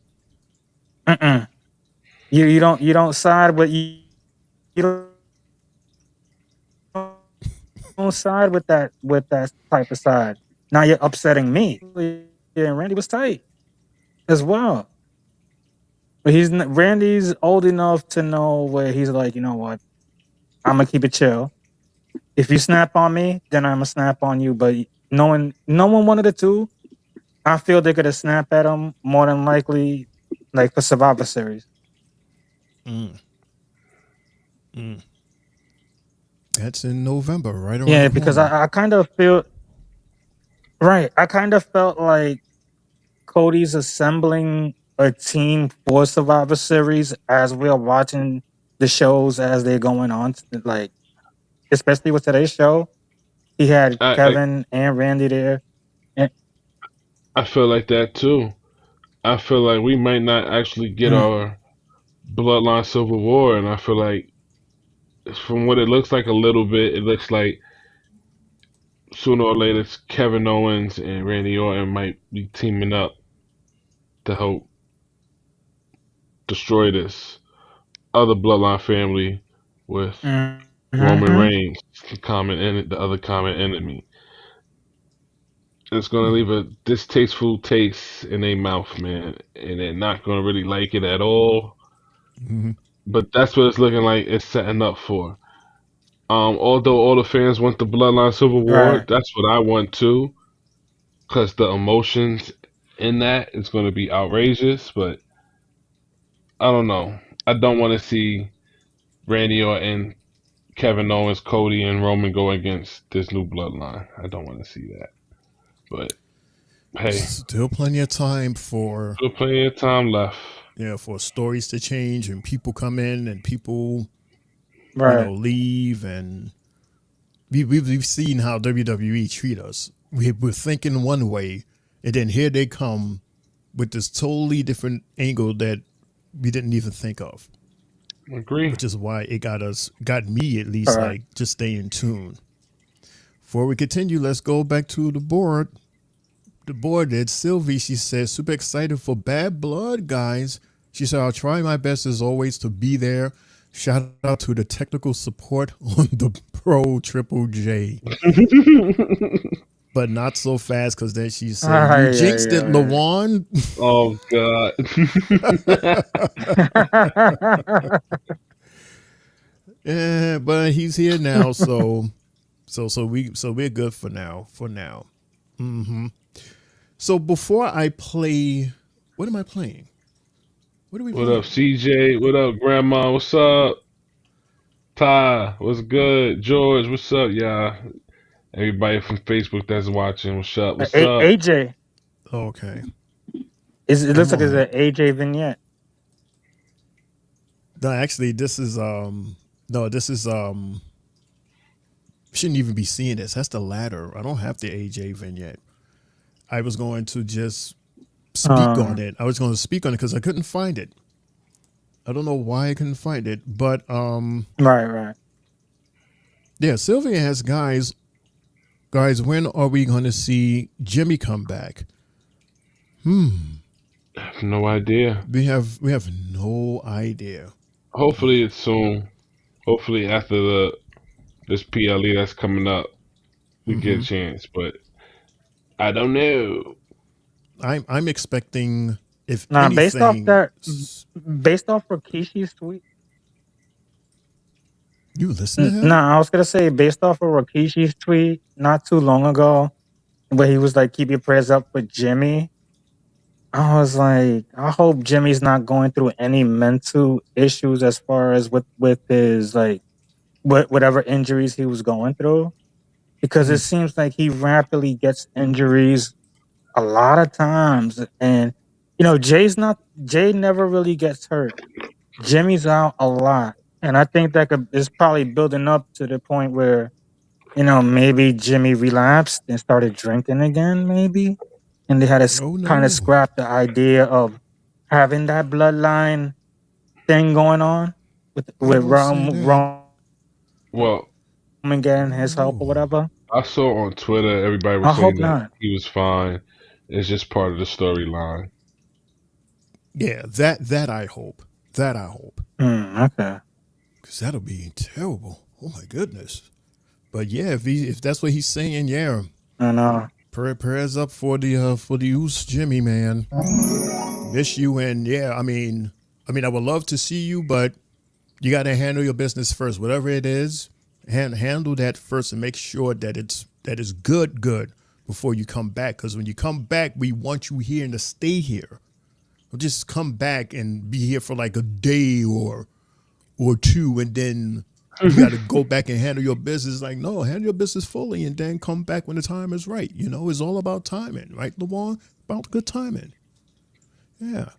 Mm-mm. You don't side with you don't side with that type of side. Now you're upsetting me. Yeah, and Randy was tight as well. But Randy's old enough to know where he's like, you know what? I'm gonna keep it chill. If you snap on me, then I'm gonna snap on you. But knowing no one of the two, I feel they're gonna snap at him more than likely, like for Survivor Series. That's in November, right around Yeah, the because corner. I kind of feel right. I kind of felt like Cody's assembling a team for Survivor Series as we're watching the shows as they're going on. Like, especially with today's show, he had I Kevin and Randy there. And, I feel like that too. I feel like we might not actually get mm, our Bloodline Civil War, and I feel like from what it looks like a little bit, it looks like sooner or later Kevin Owens and Randy Orton might be teaming up to help destroy this other Bloodline family with Roman mhm. Reigns, the other common enemy. It's gonna leave a distasteful taste in their mouth, man, and they're not gonna really like it at all. but that's what it's looking like it's setting up for. Although all the fans want the Bloodline Civil War, Right. that's what I want too, because the emotions in that is going to be outrageous. But I don't know. I don't want to see Randy Orton, Kevin Owens, Cody, and Roman go against this new Bloodline. I don't want to see that. But hey, Still plenty of time for still plenty of time left. for stories to change and people come in and people Right. leave, and we've seen how WWE treat us. We're thinking one way, and then here they come with this totally different angle that we didn't even think of. Agree. Which is why it got me at least, All right. like, just stay in tune. Before we continue, let's go back to the board. The board did. Sylvie, she says, super excited for Bad Blood, guys. She said, I'll try my best as always to be there. Shout out to the technical support on the Pro Triple J. But not so fast, because then she said, you jinxed it, Lawan. Oh God. Yeah, but he's here now, so we're good for now. Mm-hmm. So before I play, what am I playing? What are we What playing? up, CJ? What up, Grandma? What's up? Ty, what's good? George, what's up, y'all? Everybody from Facebook that's watching, what's up? What's up? AJ. Okay. It looks like it's an AJ vignette. No, actually, this is shouldn't even be seeing this. That's the ladder. I don't have the AJ vignette. I was going to just speak on it. I was going to speak on it because I couldn't find it. I don't know why I couldn't find it, but right. Yeah, Sylvia has guys, when are we going to see Jimmy come back? I have no idea. We have no idea. Hopefully it's soon. Hopefully after this PLE that's coming up, we get a chance, but I don't know. I'm expecting, if anything, based off Rikishi's tweet. You listen to him? No, I was gonna say based off of Rikishi's tweet not too long ago, where he was like, "Keep your prayers up for Jimmy." I was like, I hope Jimmy's not going through any mental issues as far as with his like whatever injuries he was going through, because it seems like he rapidly gets injuries a lot of times, and Jay never really gets hurt. Jimmy's out a lot, and I think that is probably building up to the point where maybe Jimmy relapsed and started drinking again, maybe, and they had to kind of scrap the idea of having that bloodline thing going on with Roman Well, getting his help or whatever. I saw on Twitter everybody was I saying hope that not. he was fine. It's just part of the storyline. Yeah, that I hope. Okay. Because that'll be terrible. Oh my goodness. But yeah, if that's what he's saying, yeah. I know. Prayers up for the Oos Jimmy, man. Miss you, and yeah, I mean, I would love to see you, but you got to handle your business first. Whatever it is, handle that first and make sure that it's good before you come back. Because when you come back, we want you here and to stay here. Don't just come back and be here for like a day or two, and then you got to go back and handle your business. Like, no, handle your business fully and then come back when the time is right. It's all about timing, right, LeVon? About good timing. Yeah.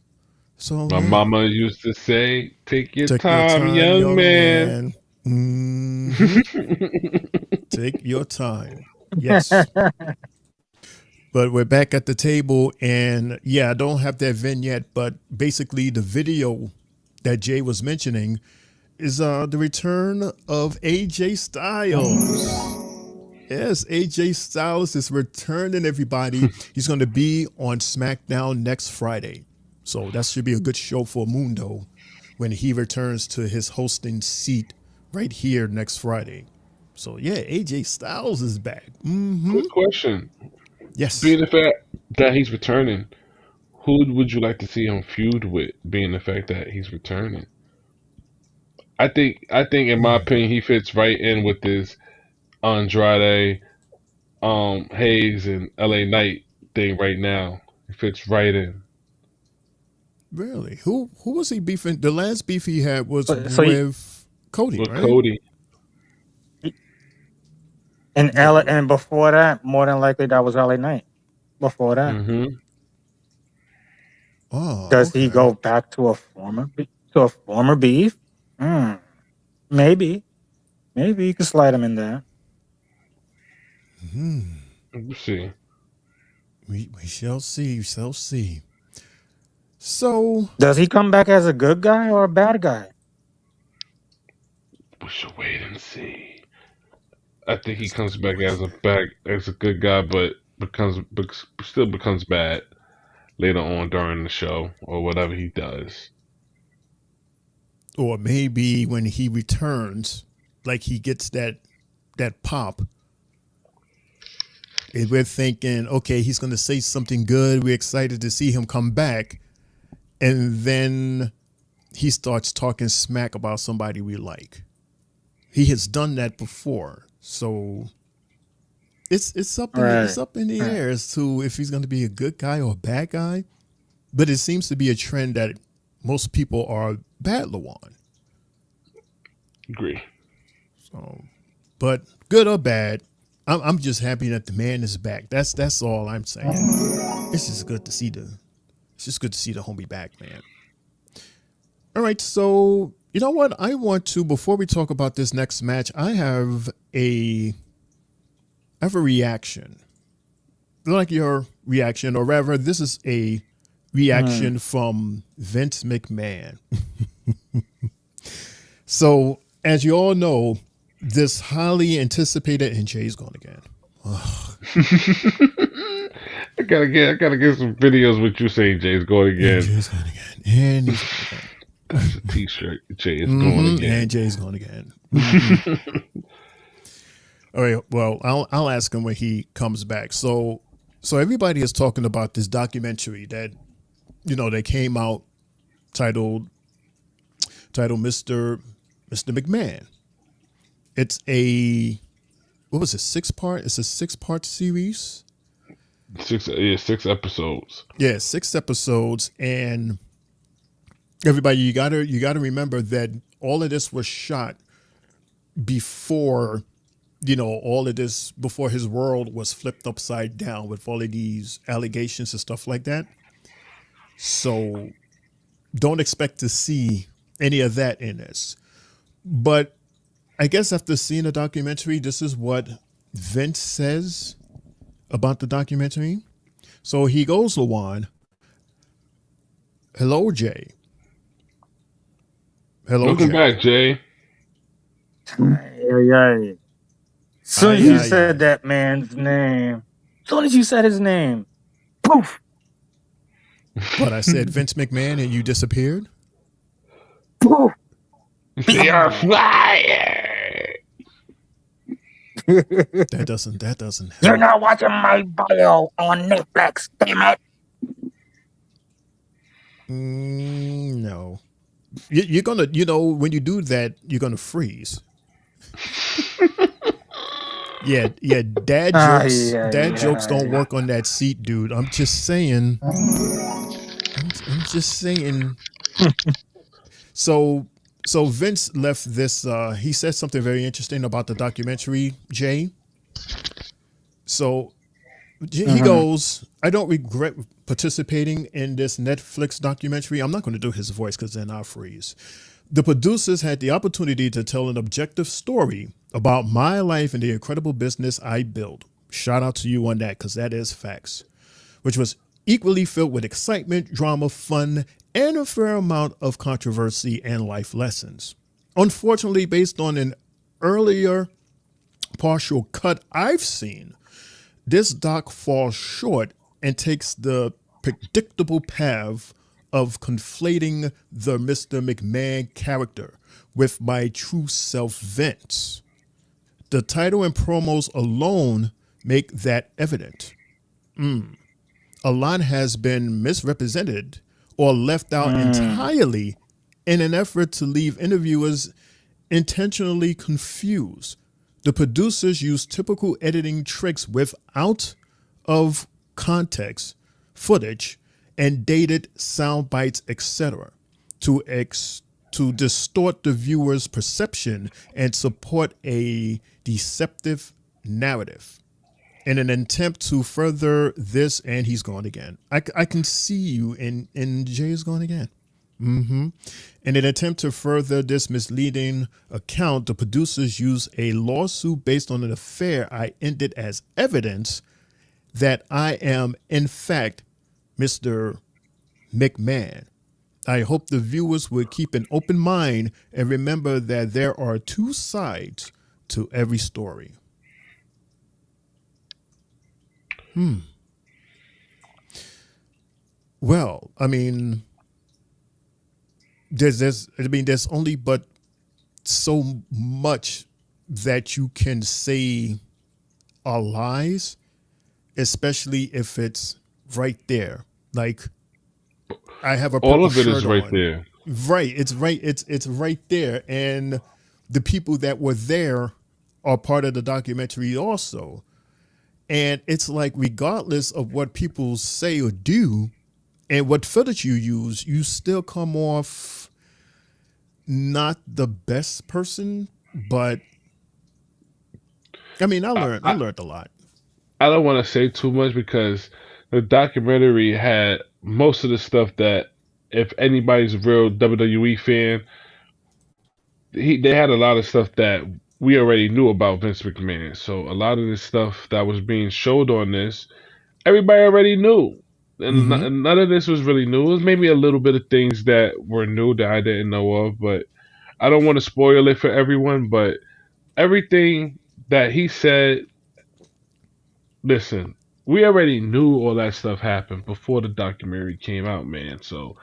So My mama used to say, take your time, your young man. Take your time. Yes. But we're back at the table, and yeah, I don't have that vignette, but basically the video that Jay was mentioning is the return of AJ Styles. Yes, AJ Styles is returning, everybody. He's going to be on Smackdown next Friday. So that should be a good show for Mundo when he returns to his hosting seat right here next Friday. So yeah, AJ Styles is back. Good question. Yes. Being the fact that he's returning, who would you like to see him feud with, being the fact that he's returning? I think in my opinion he fits right in with this Andrade, Hayes and LA Knight thing right now. He fits right in. Really? Who was he beefing? The last beef he had was So with Cody, With right? Cody. and before that, more than likely that was LA Knight. Before that, Mm-hmm. Oh, does he okay. go back to a former beef? Maybe you can slide him in there. We'll see. We shall see. We shall see. So Does he come back as a good guy or a bad guy? We should wait and see. I think he comes back as a good guy, but still becomes bad later on during the show or whatever he does. or maybe when he returns, like he gets that pop. And we're thinking, okay, he's going to say something good. We're excited to see him come back. And then he starts talking smack about somebody we like. He has done that before. So it's up in the air as to if he's going to be a good guy or a bad guy. But it seems to be a trend that most people are bad Lawan. Agree. So, but good or bad, I'm just happy that the man is back. That's all I'm saying. It's just good to see the homie back, man. All right, so you know what? I want to, before we talk about this next match, I have a reaction. Like your reaction, or rather, this is a reaction from Vince McMahon. So, as you all know, this highly anticipated, and Jay's gone again. I gotta get some videos with you saying Jay's going again. And Jay's gone again. And he's gone again. That's a t-shirt. Jay is going again. And Jay's gone again. All right. Well, I'll ask him when he comes back. So everybody is talking about this documentary that, that came out titled Mr. McMahon. It's a, what was it? 6-part? It's a 6-part series. 6 episodes. Yeah, 6 episodes, and everybody, you gotta remember that all of this was shot before, all of this, before his world was flipped upside down with all of these allegations and stuff like that. So don't expect to see any of that in this. But I guess after seeing the documentary, this is what Vince says about the documentary. So he goes, Lawan, hello, Jay. Hello, Welcome Jay. back, Jay. Yeah. Soon as you said that man's name, soon as you said his name, poof. But I said Vince McMahon and you disappeared? Poof. You're fired. That doesn't help. You're not watching my bio on Netflix, damn it. No. You're gonna, when you do that, you're gonna freeze. Yeah. Dad jokes don't work on that seat, dude. I'm just saying. I'm just saying. So Vince left this. He said something very interesting about the documentary, Jay. So he goes, I don't regret participating in this Netflix documentary. I'm not going to do his voice because then I'll freeze. The producers had the opportunity to tell an objective story about my life and the incredible business I built. Shout out to you on that, because that is facts. Which was equally filled with excitement, drama, fun, and a fair amount of controversy and life lessons. Unfortunately, based on an earlier partial cut I've seen, this doc falls short and takes the predictable path of conflating the Mr. McMahon character with my true self, Vince. The title and promos alone make that evident. A lot has been misrepresented or left out entirely in an effort to leave interviewers intentionally confused. The producers used typical editing tricks with out of context footage and dated sound bites, etc., to to distort the viewer's perception and support a deceptive narrative. In an attempt to further this, and he's gone again. I can see you, and Jay is gone again. In an attempt to further this misleading account, the producers use a lawsuit based on an affair I ended as evidence that I am, in fact, Mr. McMahon. I hope the viewers would keep an open mind and remember that there are two sides to every story. Well, I mean, there's only but so much that you can say are lies, especially if it's right there. Like, I have a All purple of it shirt is right on. there. Right, it's right there, and the people that were there are part of the documentary also. And it's like, regardless of what people say or do, and what footage you use, you still come off not the best person. But I mean, I learned a lot. I don't want to say too much because the documentary had most of the stuff that if anybody's a real WWE fan, they had a lot of stuff that we already knew about Vince McMahon. So a lot of the stuff that was being showed on this, everybody already knew. And none of this was really new. It was maybe a little bit of things that were new that I didn't know of, but I don't want to spoil it for everyone. But everything that he said, listen, we already knew all that stuff happened before the documentary came out, man. So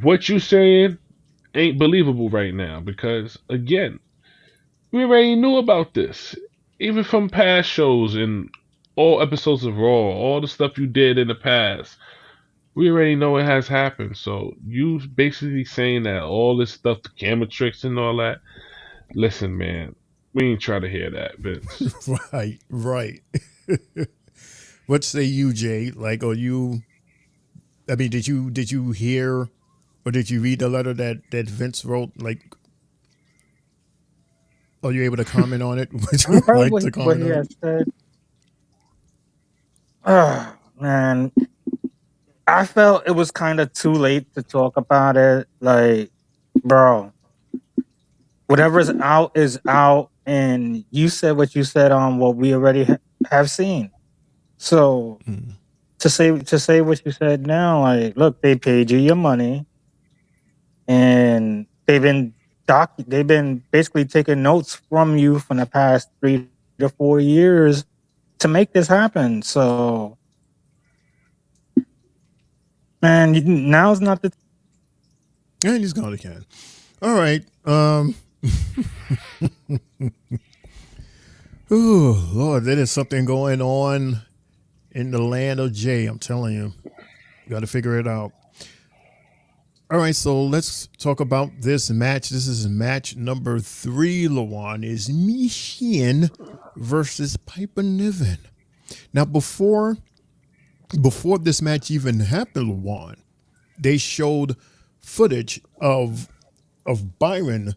what you saying ain't believable right now because, again, we already knew about this. Even from past shows and all episodes of Raw, all the stuff you did in the past, we already know it has happened. So you basically saying that all this stuff, the camera tricks and all that, listen, man, we ain't try to hear that, Vince. Right. What say you, Jay? Like, are you? I mean, did you hear or did you read the letter that Vince wrote? Like, are you able to comment on it? Would I you heard like to what comment he on had it? said. Man, I felt it was kind of too late to talk about it. Like, bro, whatever's out is out, and you said what you said on what we already have seen. So to say what you said now, like, look, they paid you your money, and they've been basically taking notes from you from the past 3 to 4 years to make this happen. So, man, now's not the And he's gone again. All right. Oh Lord, there is something going on in the land of Jay. I'm telling you, got to figure it out. All right, so let's talk about this match. This is match number 3, Lawan, is Michin versus Piper Niven. Now, before this match even happened, Lawan, they showed footage of Byron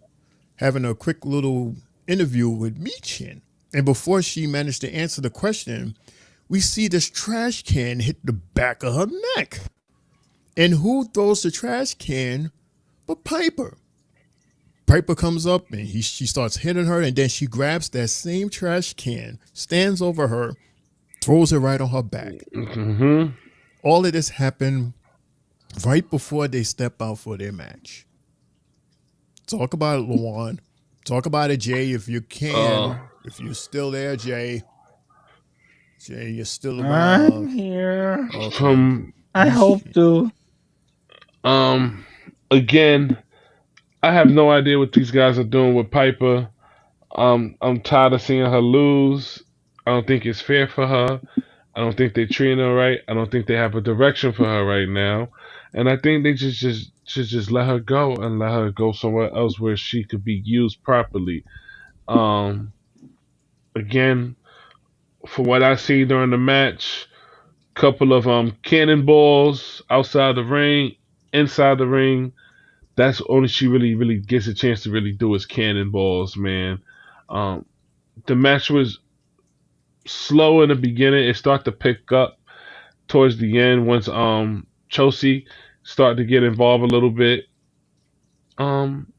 having a quick little interview with Michin. And before she managed to answer the question, we see this trash can hit the back of her neck. And who throws the trash can but Piper? Piper comes up and she starts hitting her, and then she grabs that same trash can, stands over her, throws it right on her back. All of this happened right before they step out for their match. Talk about it, Lawan. Talk about it, Jay, if you can. If you're still there, Jay. Jay, you're still I'm around. here. Okay. I hope to. Again, I have no idea what these guys are doing with Piper. I'm tired of seeing her lose. I don't think it's fair for her. I don't think they're treating her right. I don't think they have a direction for her right now. And I think they just should just let her go and let her go somewhere else where she could be used properly. Um, Again, from what I see during the match, couple of cannonballs outside the ring, inside the ring. That's only she really gets a chance to really do is cannonballs, man. Um, the match was slow in the beginning. It started to pick up towards the end once Chelsea started to get involved a little bit. Um,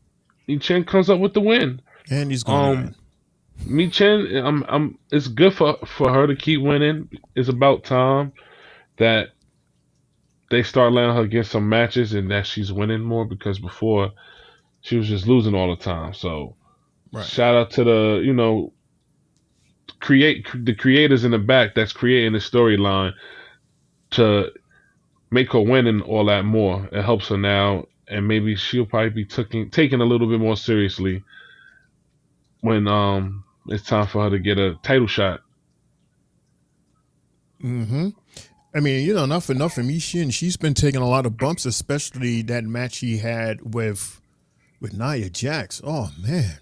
Chen comes up with the win. And he's going to Um, win. Chen, it's good for her to keep winning. It's about time that they start letting her get some matches and that she's winning more because before she was just losing all the time. So Right. shout out to the creators in the back that's creating the storyline to make her win and all that more. It helps her now, and maybe she'll probably be taken a little bit more seriously when it's time for her to get a title shot. Mm-hmm. I mean, not for nothing. Michin, she's been taking a lot of bumps, especially that match she had with Nia Jax. Oh man,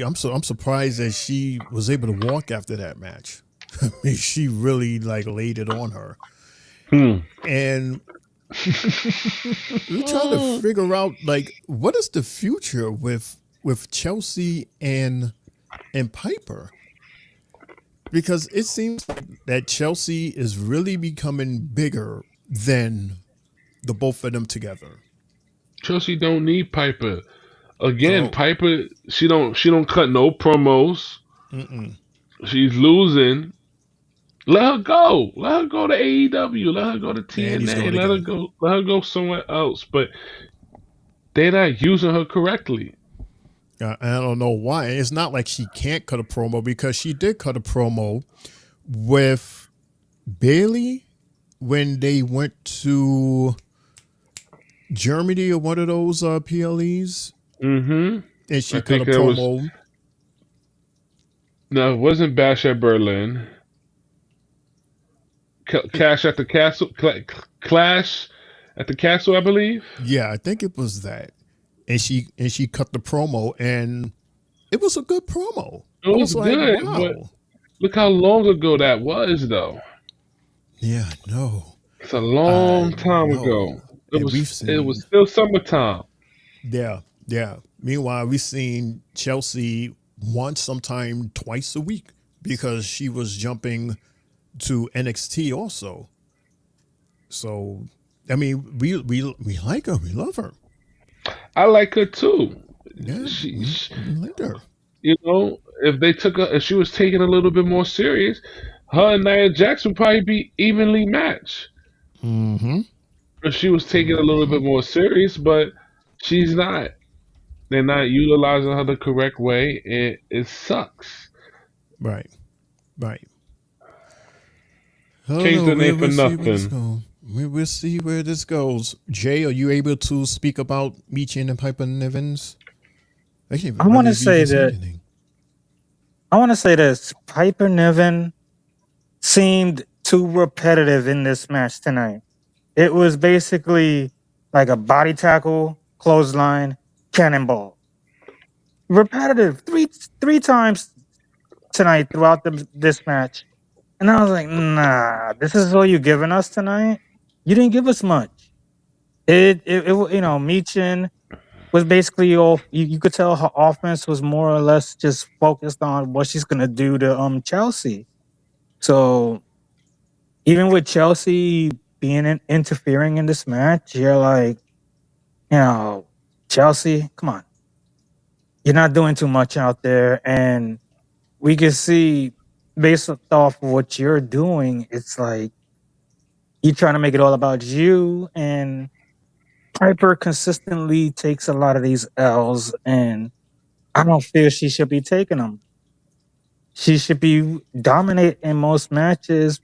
I'm surprised that she was able to walk after that match. I mean, she really laid it on her. And we're trying to figure out what is the future with Chelsea and Piper, because it seems like that Chelsea is really becoming bigger than the both of them together. Chelsea don't need Piper. Again, So, Piper, she don't cut no promos. mm-mm. She's losing. Let her go. Let her go to AEW. Let her go to And he's TNA. going again. Let her go somewhere else. But they're not using her correctly. I don't know why. It's not like she can't cut a promo, because she did cut a promo with Bailey when they went to Germany or one of those PLEs. Mm-hmm. And she cut a promo. No, it wasn't Bash at Berlin. Clash at the Castle. Clash at the Castle, I believe. Yeah, I think it was that. And she cut the promo, and it was a good promo. It was good, wow. but look how long ago that was, though. Yeah, I know. It's a long time ago. It was still summertime. Yeah. Meanwhile, we've seen Chelsea once, sometime twice a week, because she was jumping to NXT also. So, I mean, we like her. We love her. I like her too. Yeah, we like her. If she was taken a little bit more serious, her and Nia Jax would probably be evenly matched. Mm-hmm. If she was taken a little bit more serious, but she's not. They're not utilizing her the correct way, and it sucks. Right. Change the name for nothing. We'll see where this goes. Jay, are you able to speak about Michin and Piper Nevins? I want to say this. Piper Niven seemed too repetitive in this match tonight. It was basically like a body tackle, clothesline, cannonball. Repetitive three times tonight throughout this match. And I was like, nah, this is all you giving us tonight? You didn't give us much. Michin was basically all you could tell her offense was more or less just focused on what she's gonna do to Chelsea. So even with Chelsea interfering in this match, you're like, Chelsea, come on. You're not doing too much out there. And we can see based off of what you're doing, it's like you're trying to make it all about you, and Piper consistently takes a lot of these L's, and I don't feel she should be taking them. She should be dominate in most matches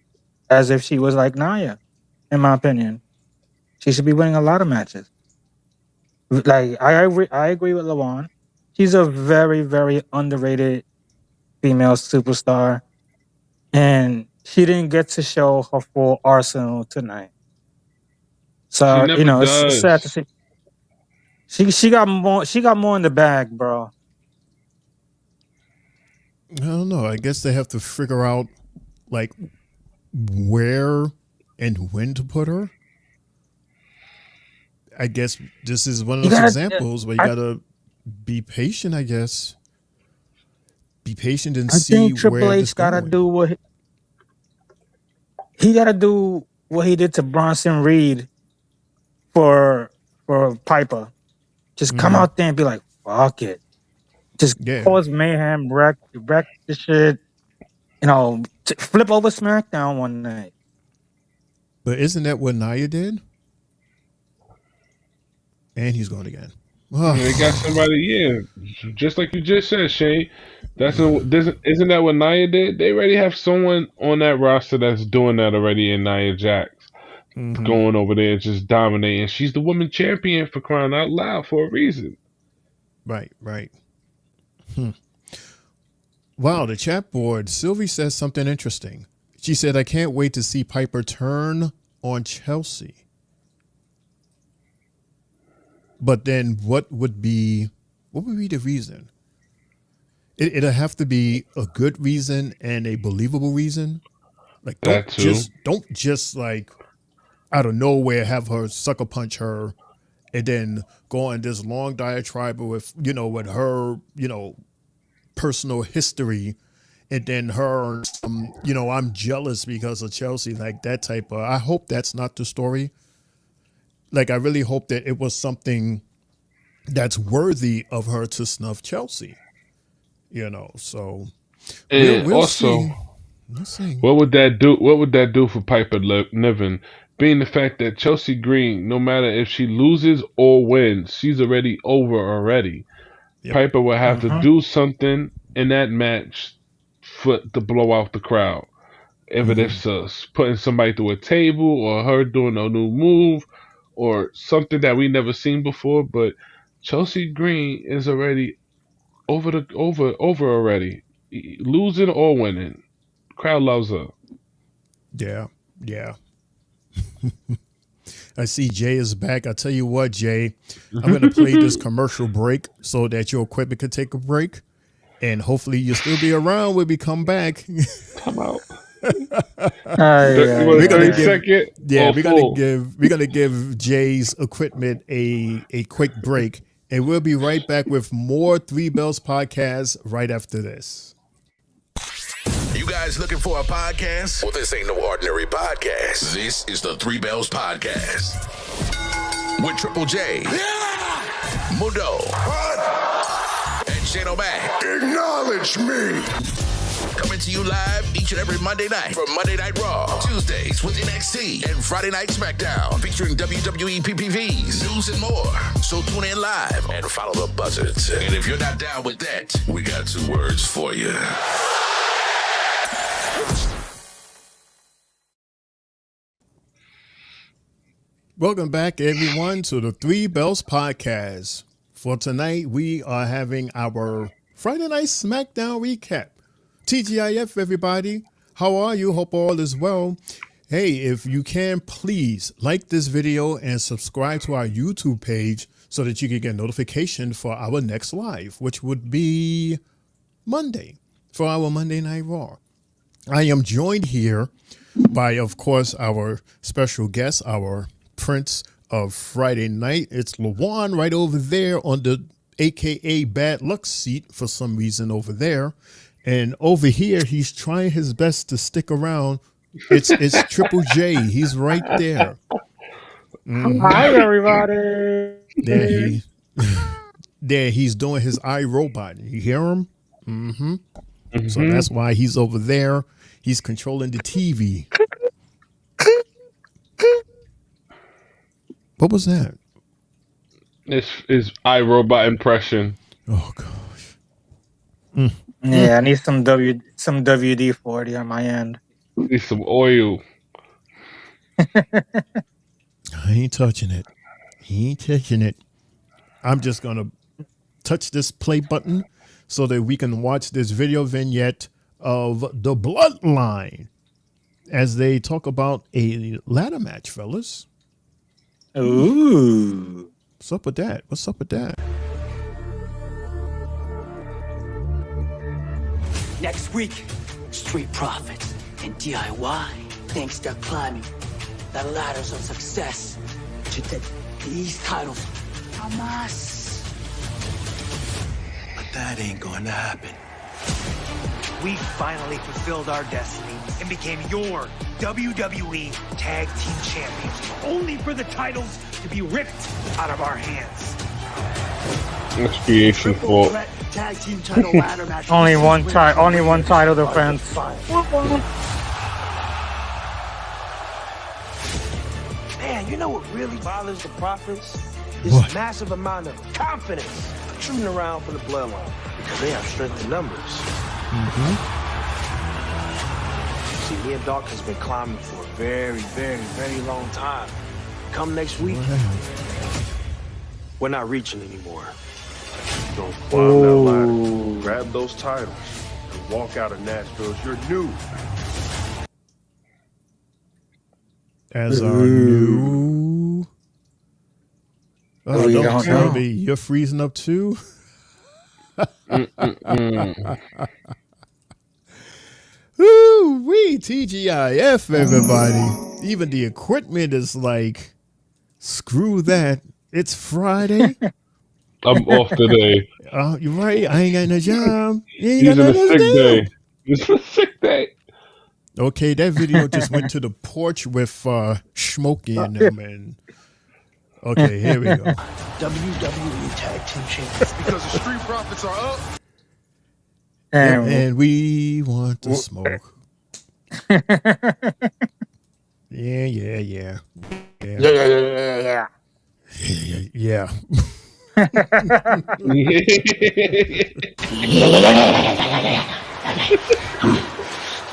as if she was like Nia, in my opinion. She should be winning a lot of matches. Like I agree with Lawan. She's a very, very underrated female superstar, and she didn't get to show her full arsenal tonight. She So never it's sad to does. see. She got more. She got more in the bag, bro. I don't know. I guess they have to figure out like where and when to put her. I guess this is one of You those gotta. examples where you I gotta be patient. I guess be patient and I see think Triple where this H gotta going. do what he gotta do. What he did to Bronson Reed for Piper. Just come Hmm. out there and be like, fuck it. Just Yeah, cause mayhem, wreck the shit. Flip over SmackDown one night. but isn't that what Nia did? And he's going again. They got somebody, just like you just said, Shane. Isn't that what Nia did? They already have someone on that roster that's doing that already in Nia Jax, Hmm. going over there and just dominating. She's the woman champion for crying out loud for a reason. Right, right. Wow, the chat board. Sylvie says something interesting. She said, "I can't wait to see Piper turn on Chelsea." But then, what would be the reason? It'll have to be a good reason and a believable reason. Like, That too. don't just like out of nowhere have her sucker punch her and then go on this long diatribe with with her personal history, and then her I'm jealous because of Chelsea, like that type of. I hope that's not the story. Like, I really hope that it was something that's worthy of her to snuff Chelsea. So And we'll see. also, We'll see. what would that do? What would that do for Piper Niven? Being the fact that Chelsea Green, no matter if she loses or wins, she's already over already. Yep. Piper will have to Mm-hmm. do something in that match to blow out the crowd. If it's putting somebody through a table or her doing a new move or something that we never seen before, but Chelsea Green is already over already. Losing or winning. Crowd loves her. Yeah. Yeah. I see Jay is back. I tell you what, Jay, I'm going to play this commercial break so that your equipment can take a break, and hopefully you'll still be around when we come back. Come out. You want We're a gonna 30 give, second yeah, or full? we're gonna give Jay's equipment a quick break, and we'll be right back with more Three Bells podcast right after this. You guys looking for a podcast? Well, this ain't no ordinary podcast. This is the Three Bells Podcast. With Triple J, Mundo, and Shane O'Mac. Acknowledge me. Coming to you live each and every Monday night from Monday Night Raw, Tuesdays with NXT, and Friday Night Smackdown, featuring WWE PPVs, news, and more. So tune in live and follow the buzzards. And if you're not down with that, we got two words for you. Welcome back, everyone, to the Three Bells podcast. For tonight, we are having our Friday Night Smackdown recap. TGIF, everybody. How are you? Hope all is well. Hey, if you can, please like this video and subscribe to our YouTube page so that you can get notification for our next live, which would be Monday for our Monday Night Raw. I am joined here by, of course, our special guest, our Prince of Friday Night. It's Lawan right over there on the AKA Bad Luck seat for some reason over there. And over here, he's trying his best to stick around. It's Triple J. He's right there. Hi, everybody. There he's doing his iRobot. You hear him? So that's why he's over there. He's controlling the TV. What was that? It's iRobot impression. Oh gosh. Yeah, I need some WD-40 on my end. Need some oil. I ain't touching it. He ain't touching it. I'm just gonna touch this play button so that we can watch this video vignette of the Bloodline as they talk about a ladder match, fellas. Ooh. What's up with that? What's up with that? Next week, Street Profits and DIY. Thanks to climbing the ladders of success to these titles from us. But that ain't gonna happen. We finally fulfilled our destiny and became your WWE Tag Team Champions, only for the titles to be ripped out of our hands. That's creation fault. Tag team title ladder match. Only one title defense. Man, you know what really bothers the Profits? This What? massive amount of confidence shooting around from the bloodline because they have strength in numbers. See, me and Doc has been climbing for a very, very, very long time. Come next week, we're not reaching anymore. Don't climb that ladder, grab those titles, and walk out of Nashville as your new. As our new. Oh, We don't don't tell know. me you're freezing up too. Ooh, we TGIF, everybody. Even the equipment is like, screw that. It's Friday. I'm off today. You're right. I ain't got no job. You ain't Using got a nothing sick to do. day. It's a sick day. Okay, that video just went to the porch with Smokey in them, and okay, here we go. WWE Tag Team Champions. Because the Street Profits are up. And we want to smoke. Yeah. Yeah. Yeah.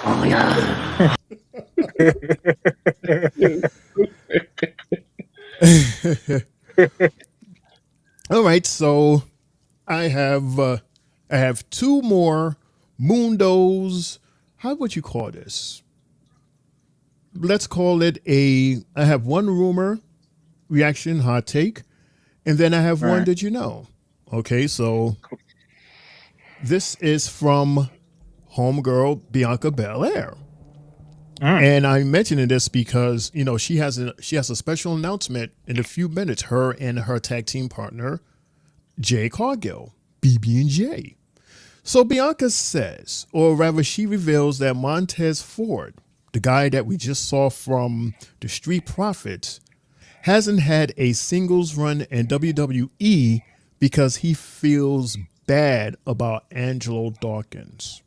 Oh yeah. All right, so I have two more Mundos. How would you call this? Let's call it I have one rumor, reaction, hot take, and then I have one Right. that you know. Okay, so this is from homegirl Bianca Belair. And I'm mentioning this because, you know, she has a special announcement in a few minutes, her and her tag team partner, Jay Cargill, BB&J. So Bianca says, or rather she reveals, that Montez Ford, the guy that we just saw from the Street Profits, hasn't had a singles run in WWE because he feels bad about Angelo Dawkins.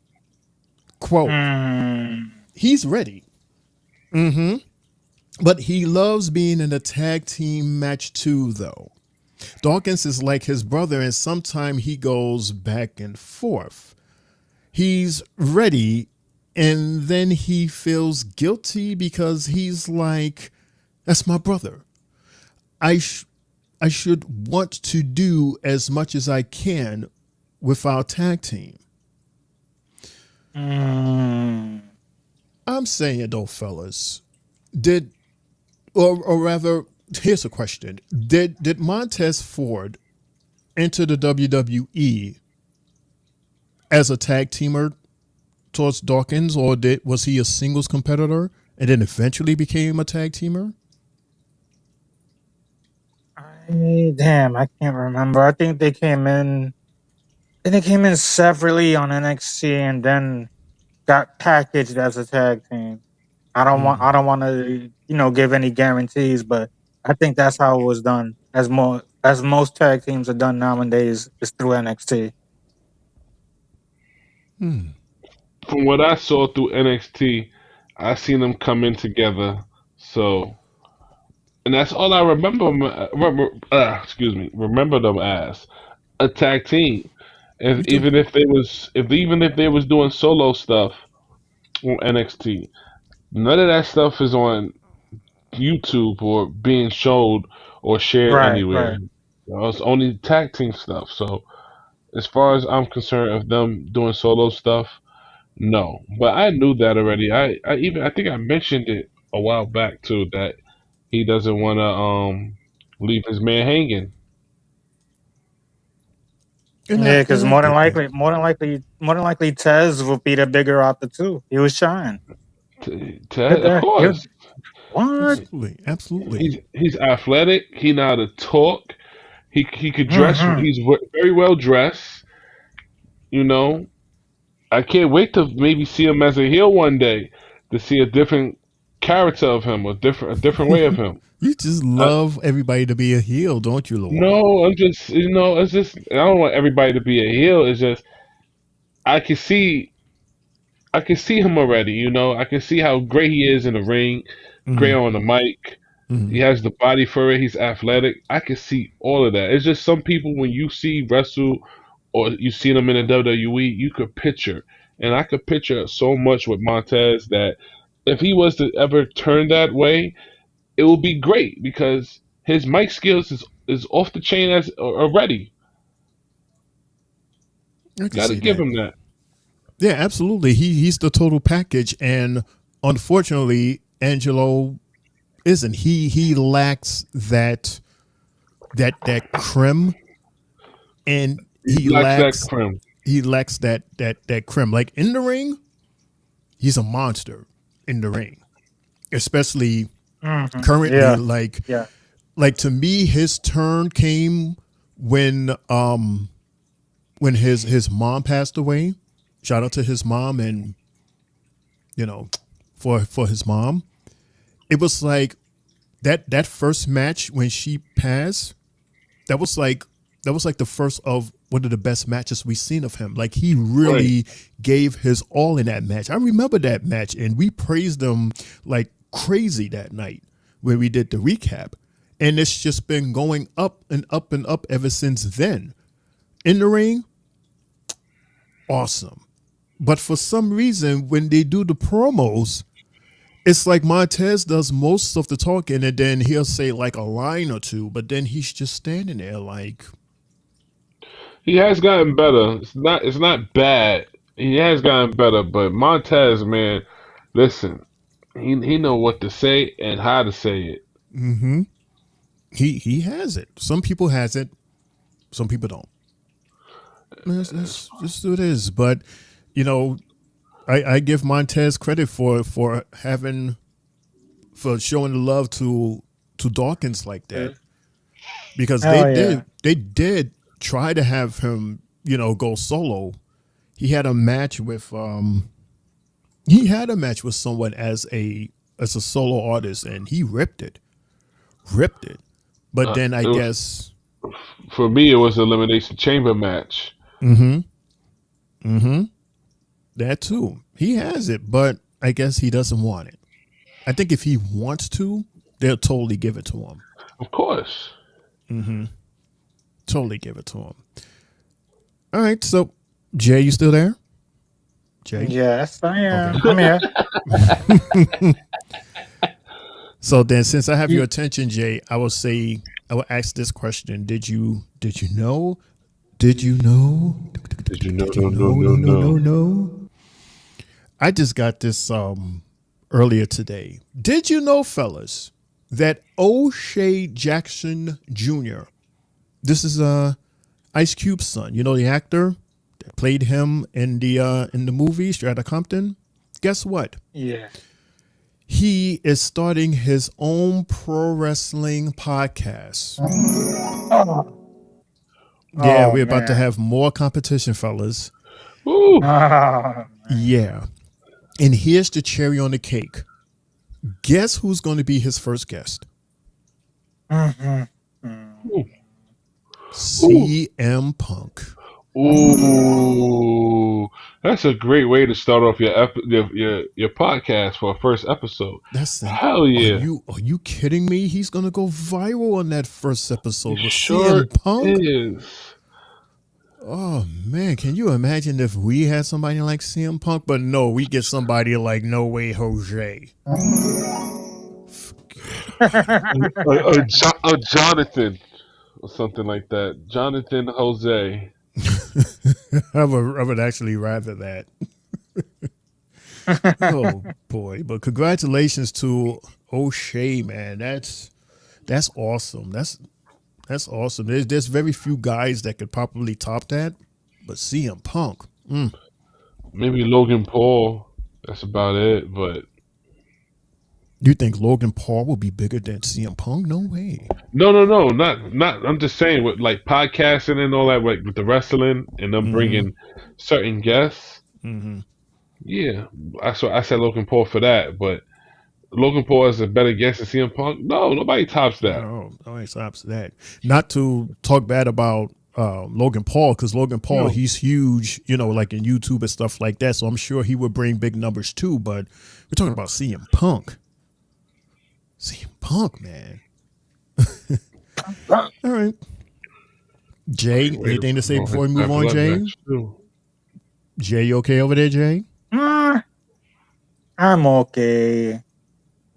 Quote, he's ready. But he loves being in a tag team match too, though. Dawkins is like his brother, and sometimes he goes back and forth. He's ready, and then he feels guilty because he's like, that's my brother. I should want to do as much as I can with our tag team. I'm saying though, fellas, or rather, here's a question. Did Montez Ford enter the WWE as a tag teamer towards Dawkins, or was he a singles competitor and then eventually became a tag teamer? Damn, I can't remember. I think they came in. They came in separately on NXT and then got packaged as a tag team. I don't want to, give any guarantees, but I think that's how it was done. As most tag teams are done nowadays, is through NXT. From what I saw through NXT, I seen them come in together. So, and that's all I remember. Remember them as a tag team. And even if they was doing solo stuff on NXT, none of that stuff is on YouTube or being showed or shared anywhere. Right. It's only tag team stuff. So, as far as I'm concerned, of them doing solo stuff, no. But I knew that already. I think I mentioned it a while back too, that he doesn't want to Leave his man hanging. Yeah, because I more than get that. more than likely, Tez will be the bigger out the two. He was trying. Did Of that? course. What? Absolutely. He's athletic. He know how to talk. He could dress. Hmm. He's very well dressed. You know, I can't wait to maybe see him as a heel one day, to see a different character of him, a different way of him. You just I, love everybody to be a heel, don't you, Lawar? no, I'm just it's just I don't want everybody to be a heel. It's just I can see I can see him already. I can see how great he is in the ring, great Hmm. on the mic. He Hmm. has the body for it. He's athletic. I can see all of that. It's just some people when you see wrestle or you see them in the WWE, you could picture, and I could picture so much with Montez that if he was to ever turn that way, it will be great because his mic skills is off the chain as already. I can Got to see give that. him that. Yeah, absolutely. He's the total package, and unfortunately, Angelo isn't. He lacks that creme, and He lacks that creme. he lacks that creme. Like in the ring, he's a monster in the ring, especially currently. Yeah. Like Yeah. like to me, his turn came when his mom passed away. Shout out to his mom, and for his mom. It was like that first match when she passed. That was like the first of one of the best matches we've seen of him. Like he Right. really gave his all in that match. I remember that match, and we praised him like crazy that night when we did the recap. And it's just been going up and up and up ever since then. In the ring, awesome. But for some reason, when they do the promos, it's like Montez does most of the talking, and then he'll say like a line or two, but then he's just standing there like, He has gotten better. It's not bad. He has gotten better, but Montez, man, listen, he know what to say and how to say it. mm-hmm. He has it. Some people has it, some people don't. That's just what it is. But you know, I give Montez credit for showing the love to Dawkins like that, because Oh yeah. they did try to have him go solo. He had a match with someone as a solo artist, and he ripped it. But then I It was, guess for me, it was an elimination chamber match. mm-hmm, mm-hmm, that too. He has it, but I guess he doesn't want it. I think if he wants to, they'll totally give it to him. Of course. Mm-hmm. Totally give it to him. All right, so Jay, you still there? Jay? Yes, I am. Okay. I'm here. So then, since I have your attention, Jay, I will ask this question: Did you know? Did you know? Did you know? No. I just got this earlier today. Did you know, fellas, that O'Shea Jackson Jr. This is Ice Cube's son. You know the actor that played him in the movie Straight Outta Compton. Guess what? Yeah. He is starting his own pro wrestling podcast. Yeah, we're about to have more competition, fellas. Ooh. Yeah. And here's the cherry on the cake. Guess who's going to be his first guest? CM Punk. Ooh, that's a great way to start off your podcast for a first episode. Hell yeah! Are you kidding me? He's gonna go viral on that first episode with Sure CM Punk. is. Oh man, can you imagine if we had somebody like CM Punk? But no, we get somebody like No Way Jose. Jonathan or something like that. Jonathan Jose. I would actually rather that. Oh boy! But congratulations to O'Shea, man. That's That's awesome. That's awesome. There's very few guys that could probably top that, but CM Punk. Maybe Logan Paul. That's about it. But You think Logan Paul will be bigger than CM Punk? No way. no, not. I'm just saying with like podcasting and all that, like with the wrestling and them bringing certain guests. Mm-hmm. Yeah, I said Logan Paul for that, but Logan Paul is a better guest than CM Punk. No, nobody tops that. No one stops that. Not to talk bad about Logan Paul, because Logan Paul, No. he's huge, like in YouTube and stuff like that. So I'm sure he would bring big numbers too. But we're talking about CM Punk. CM Punk, man. All right. Jay, anything to say before we move on, Jay? Jay, you okay over there, Jay? I'm okay.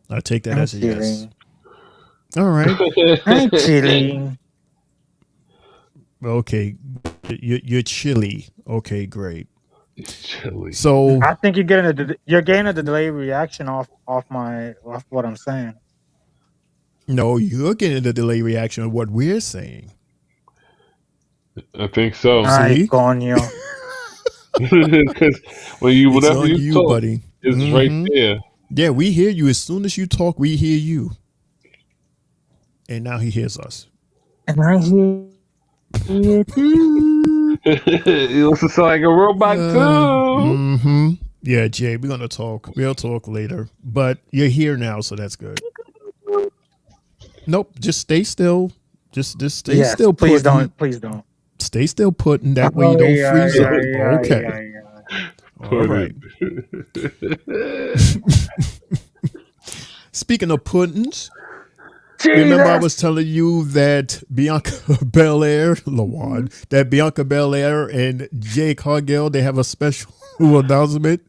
I take that I'm as a yes. chilling. All right. I'm chilling. Okay. You're chilly. Okay, great. Chilly. So I think you're getting a delayed reaction off what I'm saying. no, you're getting the delay reaction of what we're saying. I think so. See? Ay, coño. Because when you It's whatever on you you, talk, buddy. it's right there. Yeah, we hear you. As soon as you talk, we hear you. And now he hears us. And I hear it too. You also sound like a robot too. Yeah, Jay, we're gonna talk. We'll talk later. But you're here now, so that's good. Nope, just stay still. Just stay still. Please putting. don't. Stay still putting. That way you don't freeze up. Okay. All right. Speaking of puddings, remember I was telling you that Bianca Belair, Lawan, that Bianca Belair and Jake Cargill, they have a special announcement.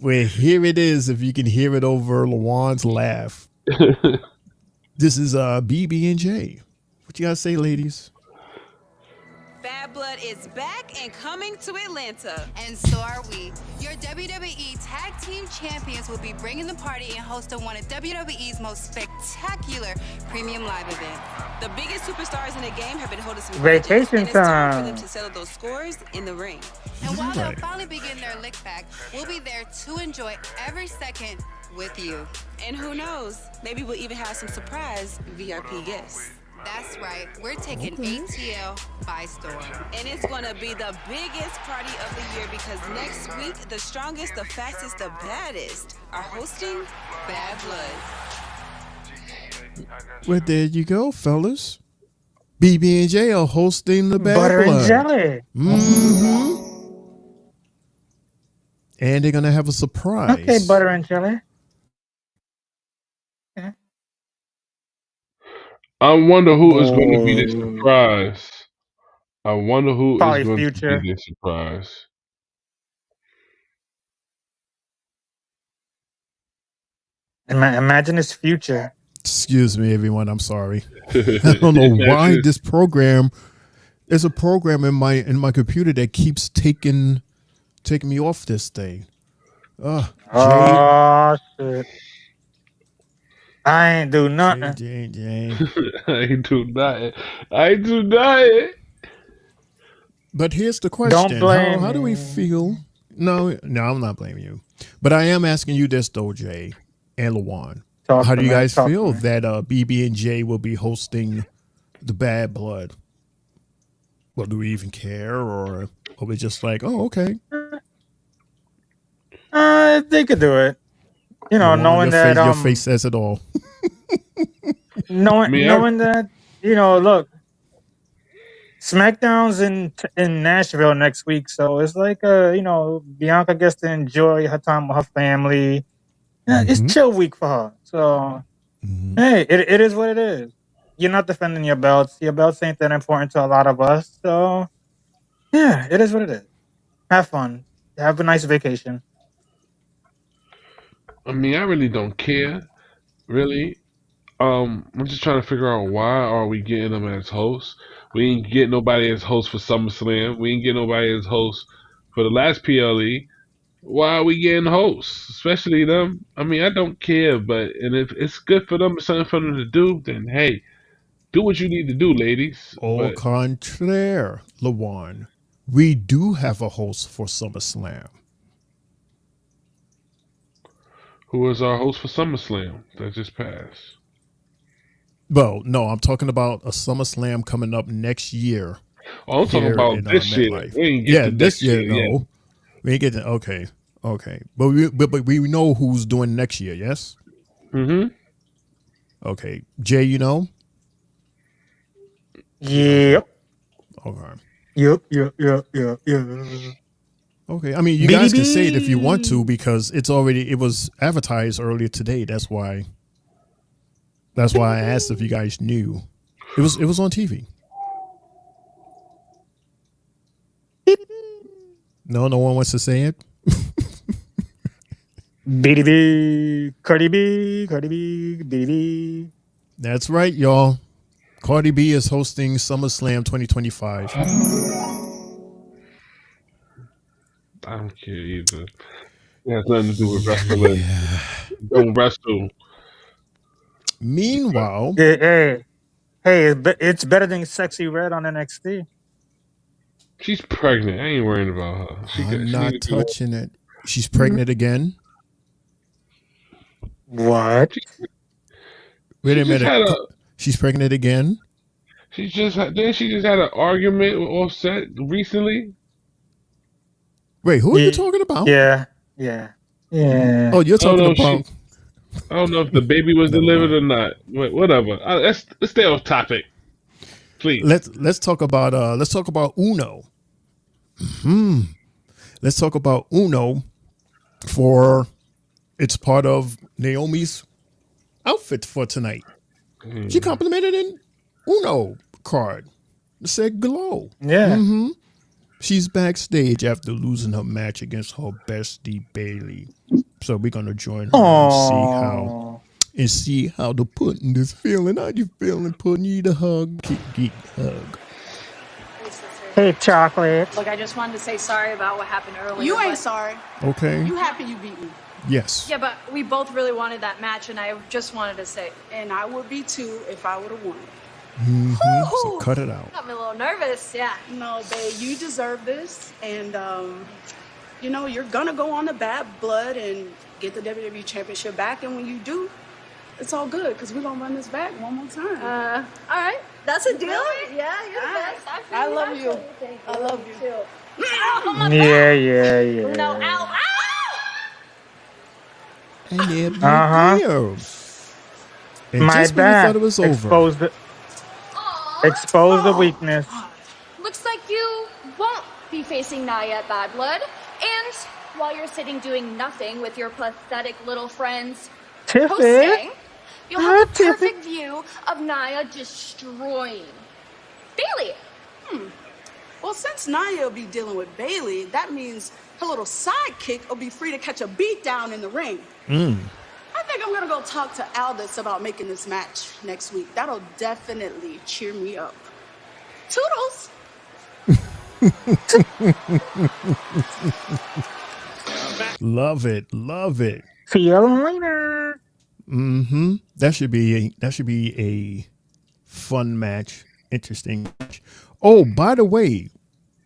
Well, here it is. If you can hear it over Lawan's laugh, this is BB and J. What you gotta say, ladies? Bad Blood is back and coming to Atlanta. And so are we. Your WWE Tag Team Champions will be bringing the party and hosting one of WWE's most spectacular premium live events. The biggest superstars in the game have been holding some Vacation grudges, and it's time for time. them to settle those scores in the ring. And while they'll finally begin their lick back, we'll be there to enjoy every second with you. And who knows, maybe we'll even have some surprise VIP guests. That's right. We're taking ATL by storm. And it's going to be the biggest party of the year because next week, the strongest, the fastest, the baddest are hosting Bad Blood. Well, there you go, fellas. BB and J are hosting the Bad Butter Blood. and jelly. And they're gonna have a surprise. Okay, butter and jelly. I wonder who is going to be the surprise. I wonder who Probably is going Future. to be the surprise. Imagine his future. Excuse me, everyone. I'm sorry. I don't know why this program. There's a program in my computer that keeps taking me off this thing. Jay. Oh shit! I ain't do nothing. Jay. I ain't do nothing. But here's the question: Don't blame how do we feel? No, I'm not blaming you. But I am asking you this though, Jay and Lawan. How do you guys feel that BB and J will be hosting the Bad Blood? Well, do we even care, or are we just like, oh, okay? They could do it. You know, knowing that your face says it all. knowing that, look, SmackDown's in Nashville next week, so it's like Bianca gets to enjoy her time with her family. Yeah, it's chill week for her. So hey, it is what it is. You're not defending your belts. Your belts ain't that important to a lot of us. So yeah, it is what it is. Have fun. Have a nice vacation. I mean, I really don't care. Really. I'm just trying to figure out why are we getting them as hosts. We ain't get nobody as host for SummerSlam. We ain't get nobody as host for the last PLE. Why are we getting hosts, especially them? I mean, I don't care, and if it's good for them, it's something for them to do, then hey, do what you need to do, ladies. Au But contraire, Lawan. We do have a host for SummerSlam. who was our host for SummerSlam that just passed? Well, no, I'm talking about a SummerSlam coming up next year Oh, I'm talking here about in this year. MetLife. We ain't get Yeah, to this next year, year yet. no. We ain't getting, okay. But we know who's doing next year, yes? Mm-hmm. Okay. Jay, you know? Yep. Okay. Yep. Okay. I mean, you guys can say it if you want to because it was advertised earlier today. That's why I asked if you guys knew. It was on TV. No one wants to say it. Cardi B, BDB. That's right, y'all. Cardi B is hosting SummerSlam 2025. I don't care either. It has nothing to do with wrestling. Don't wrestle. Meanwhile, Hey, it's better than Sexy Red on NXT. She's pregnant. I ain't worrying about her. I'm not touching it. She's pregnant again. What? Wait a minute. She's pregnant again? She just had an argument with Offset recently. Wait, who are you talking about? Yeah. Oh, you're talking about. I don't know if the baby was delivered or not. Whatever. Let's stay off topic, please. Let's talk about Uno. Let's talk about Uno for it's part of Naomi's outfit for tonight. She complimented an Uno card. It said glow. Yeah. She's backstage after losing her match against her bestie Bailey. So we're gonna join her and see how the pudding is feeling. How you feeling, pudding? Eat a hug, geek hug. Hey, chocolate. Look, I just wanted to say sorry about what happened earlier. You ain't sorry. Okay. You happy you beat me. Yes. Yeah, but we both really wanted that match, and I just wanted to say. And I would be too if I would have won. So cut it out. Got me a little nervous, yeah. No, babe, you deserve this. And, you're going to go on the Bad Blood and get the WWE Championship back. And when you do, it's all good because we're going to run this back one more time. All right. That's a deal? Really? Yeah, you're the best. I love you. I love you. Too. Yeah. No, ow. And there be And My just when you bad. thought it was over. Expose the weakness. Looks like you won't be facing Nia at Bad Blood. And while you're sitting doing nothing with your pathetic little friends Tiffy. hosting, you'll have Hi, a perfect view of Nia destroying Bailey. Well, since Nia will be dealing with Bailey, that means her little sidekick will be free to catch a beat down in the ring. I think I'm gonna go talk to Aldous about making this match next week. That'll definitely cheer me up. Toodles! Love it. See you later. That should be a fun match. Interesting match. Oh, by the way,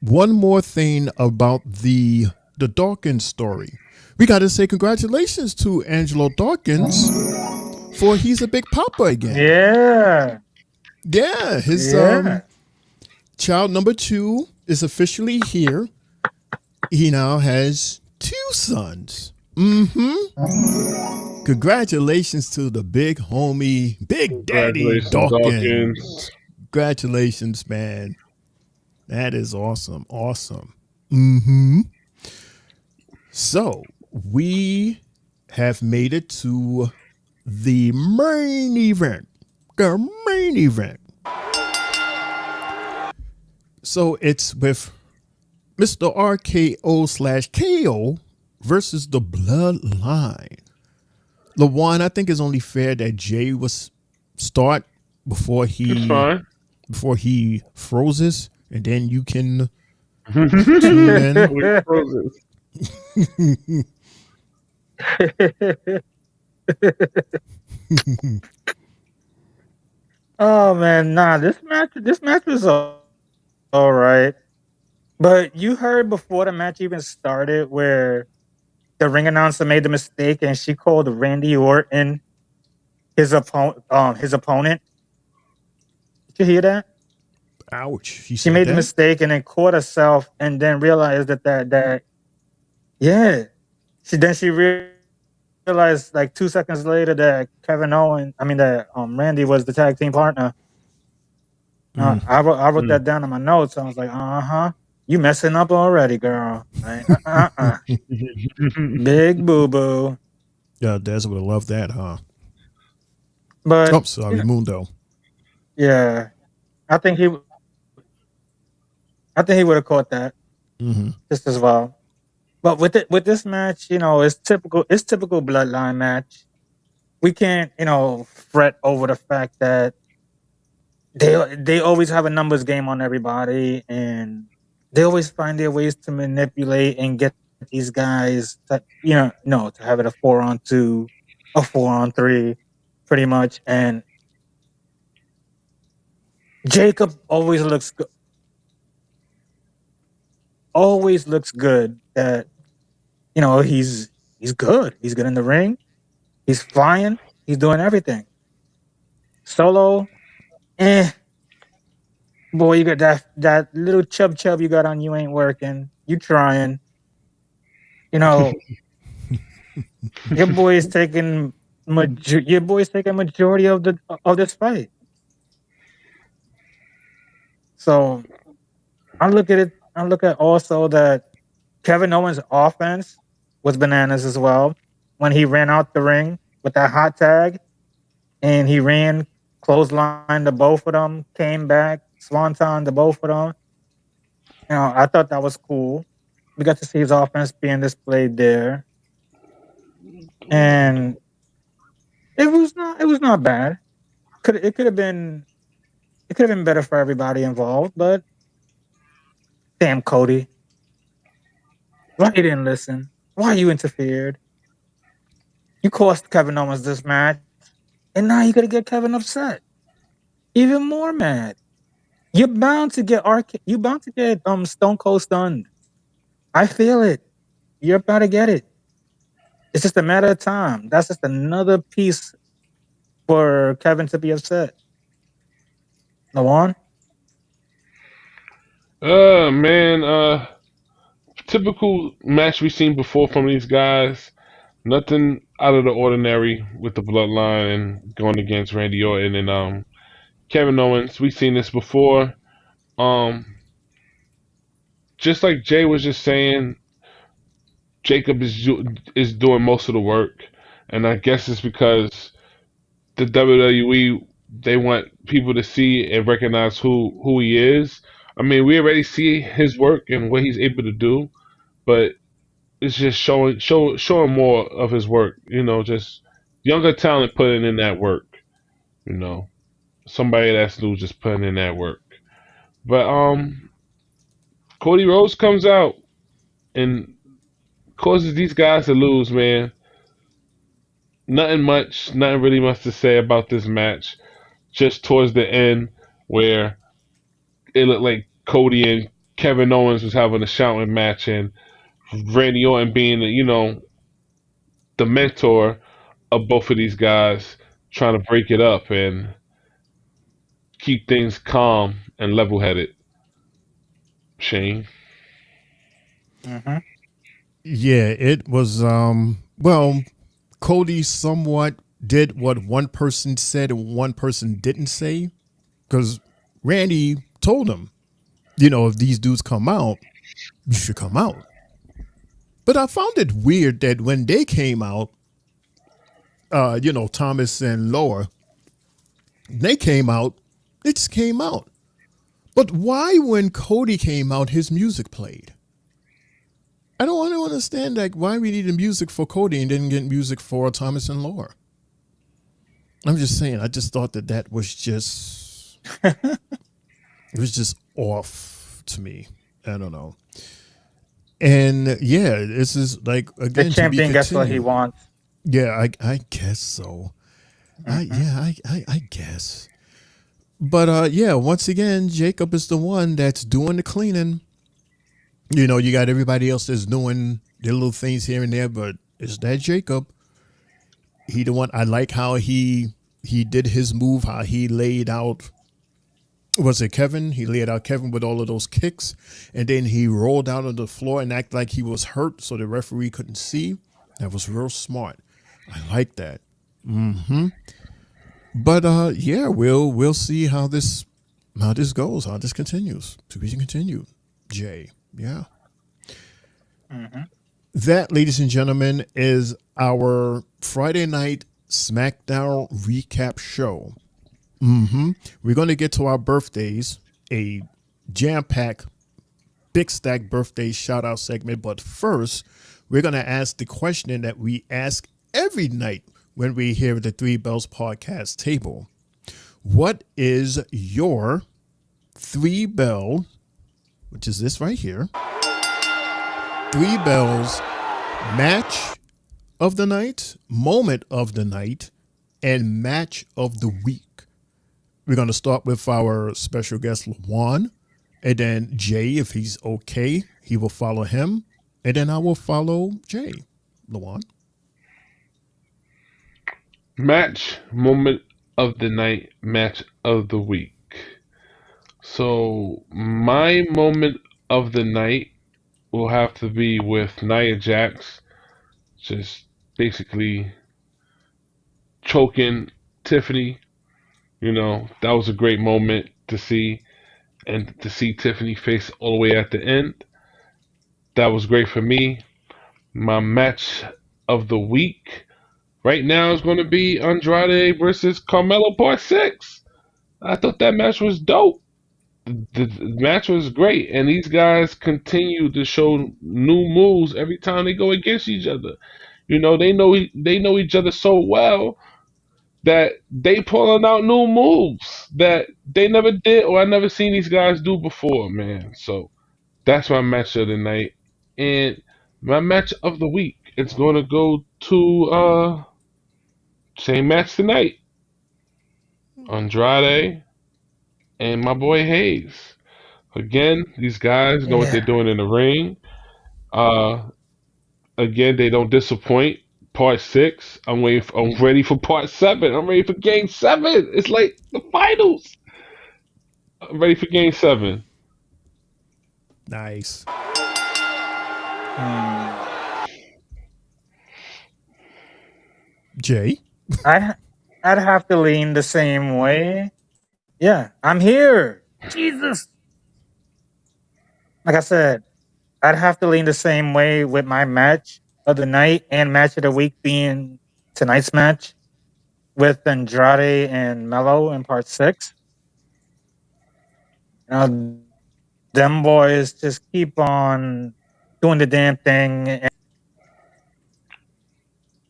one more thing about the Dawkins story. We got to say congratulations to Angelo Dawkins for he's a big papa again. Yeah, his child number 2 is officially here. He now has 2 sons. Congratulations to the big homie, Big Daddy Dawkins. Congratulations, man. That is awesome. So we have made it to the main event. So it's with Mr. RKO/KO versus the Bloodline. LaJuan, I think it's only fair that Jay was start before he freezes, and then you can tune in. Oh man, nah, this match was all right. But you heard before the match even started where the ring announcer made the mistake and she called Randy Orton his opponent. Did you hear that? Ouch. She She said made the that? mistake and then caught herself and then realized that yeah. She realized like 2 seconds later that Randy was the tag team partner. I wrote that down in my notes. I was like, you messing up already, girl. Like, big boo boo. Yeah, Des would have loved that, huh? But Oh, sorry, Mundo. yeah, I think he, I think he would have caught that Hmm. just as well. But with this match, it's typical. It's typical bloodline match. We can't, fret over the fact that they always have a numbers game on everybody, and they always find their ways to manipulate and get these guys to, no, to have it a 4-on-2, a 4-on-3, pretty much. And Jacob always looks good. That he's good. He's good in the ring. He's flying. He's doing everything. Solo, eh. Boy, you got that little chub you got on you ain't working. You trying. You know, your boy is taking majority of this fight. So I look at it. I look at also that Kevin Owens' offense was bananas as well when he ran out the ring with that hot tag and he ran clothesline to both of them, came back, swanton to both of them. I thought that was cool. We got to see his offense being displayed there, and it was not bad. It could have been better for everybody involved, but damn Cody, why you didn't listen? Why you interfered? You cost Kevin Owens this match, and now you gotta get Kevin upset, even more mad. You're bound to get Stone Cold stunned. I feel it. You're about to get it. It's just a matter of time. That's just another piece for Kevin to be upset. Go on. Man, typical match we've seen before from these guys. Nothing out of the ordinary with the bloodline and going against Randy Orton and Kevin Owens. We've seen this before. Um, just like Jay was just saying, Jacob is doing most of the work, and I guess it's because the WWE they want people to see and recognize who he is. I mean, we already see his work and what he's able to do, but it's just showing more of his work. Just younger talent putting in that work. You know, somebody that's new just putting in that work. But Cody Rhodes comes out and causes these guys to lose. Man, nothing really much to say about this match. Just towards the end where it looked like Cody and Kevin Owens was having a shouting match, and Randy Orton being the mentor of both of these guys, trying to break it up and keep things calm and level headed. Shane. Mm-hmm. Yeah, it was well, Cody somewhat did what one person said and one person didn't say. Because Randy told him, if these dudes come out, you should come out. But I found it weird that when they came out, Thomas and Laura, they came out, they just came out. But why when Cody came out, his music played? I don't understand why we needed music for Cody and didn't get music for Thomas and Laura. I'm just saying, I just thought that was just, it was just off to me. I don't know. And yeah, this is like The again to be champion gets what he continued. wants. Yeah, I guess so. I guess. But yeah, once again, Jacob is the one that's doing the cleaning. You got everybody else that's doing their little things here and there, but it's that Jacob. He the one. I like how he did his move, how he laid out. Was it Kevin? He laid out Kevin with all of those kicks, and then he rolled out on the floor and acted like he was hurt, so the referee couldn't see. That was real smart. I like that. But yeah, we'll see how this goes, how this continues. To be continued. Jay, yeah. That, ladies and gentlemen, is our Friday night SmackDown recap show. We're going to get to our birthdays, a jam-packed, big stack birthday shout-out segment. But first, we're going to ask the question that we ask every night when we hear the Three Bells podcast table. What is your Three Bell, which is this right here, Three Bells match of the night, moment of the night, and match of the week? We're going to start with our special guest, Lawan, and then Jay, if he's okay, he will follow him, and then I will follow Jay. Lawan. Match, moment of the night, match of the week. So my moment of the night will have to be with Nia Jax, just basically choking Tiffany. That was a great moment to see, and to see Tiffany face all the way at the end. That was great for me. My match of the week right now is going to be Andrade versus Carmelo Part 6. I thought that match was dope. The match was great, and these guys continue to show new moves every time they go against each other. They know each other so well that they pulling out new moves that they never did or I never seen these guys do before, man. So that's my match of the night. And my match of the week, it's gonna go to same match tonight. Andrade and my boy Hayes. Again, these guys know what they're doing in the ring. Again, they don't disappoint. Part 6. I'm ready for Part 7. I'm ready for Game 7. It's like the finals. I'm ready for Game 7. Nice. Jay? I'd have to lean the same way. Yeah, I'm here. Jesus. Like I said, I'd have to lean the same way with my match of the night and match of the week being tonight's match with Andrade and Mello in Part 6. Them boys just keep on doing the damn thing.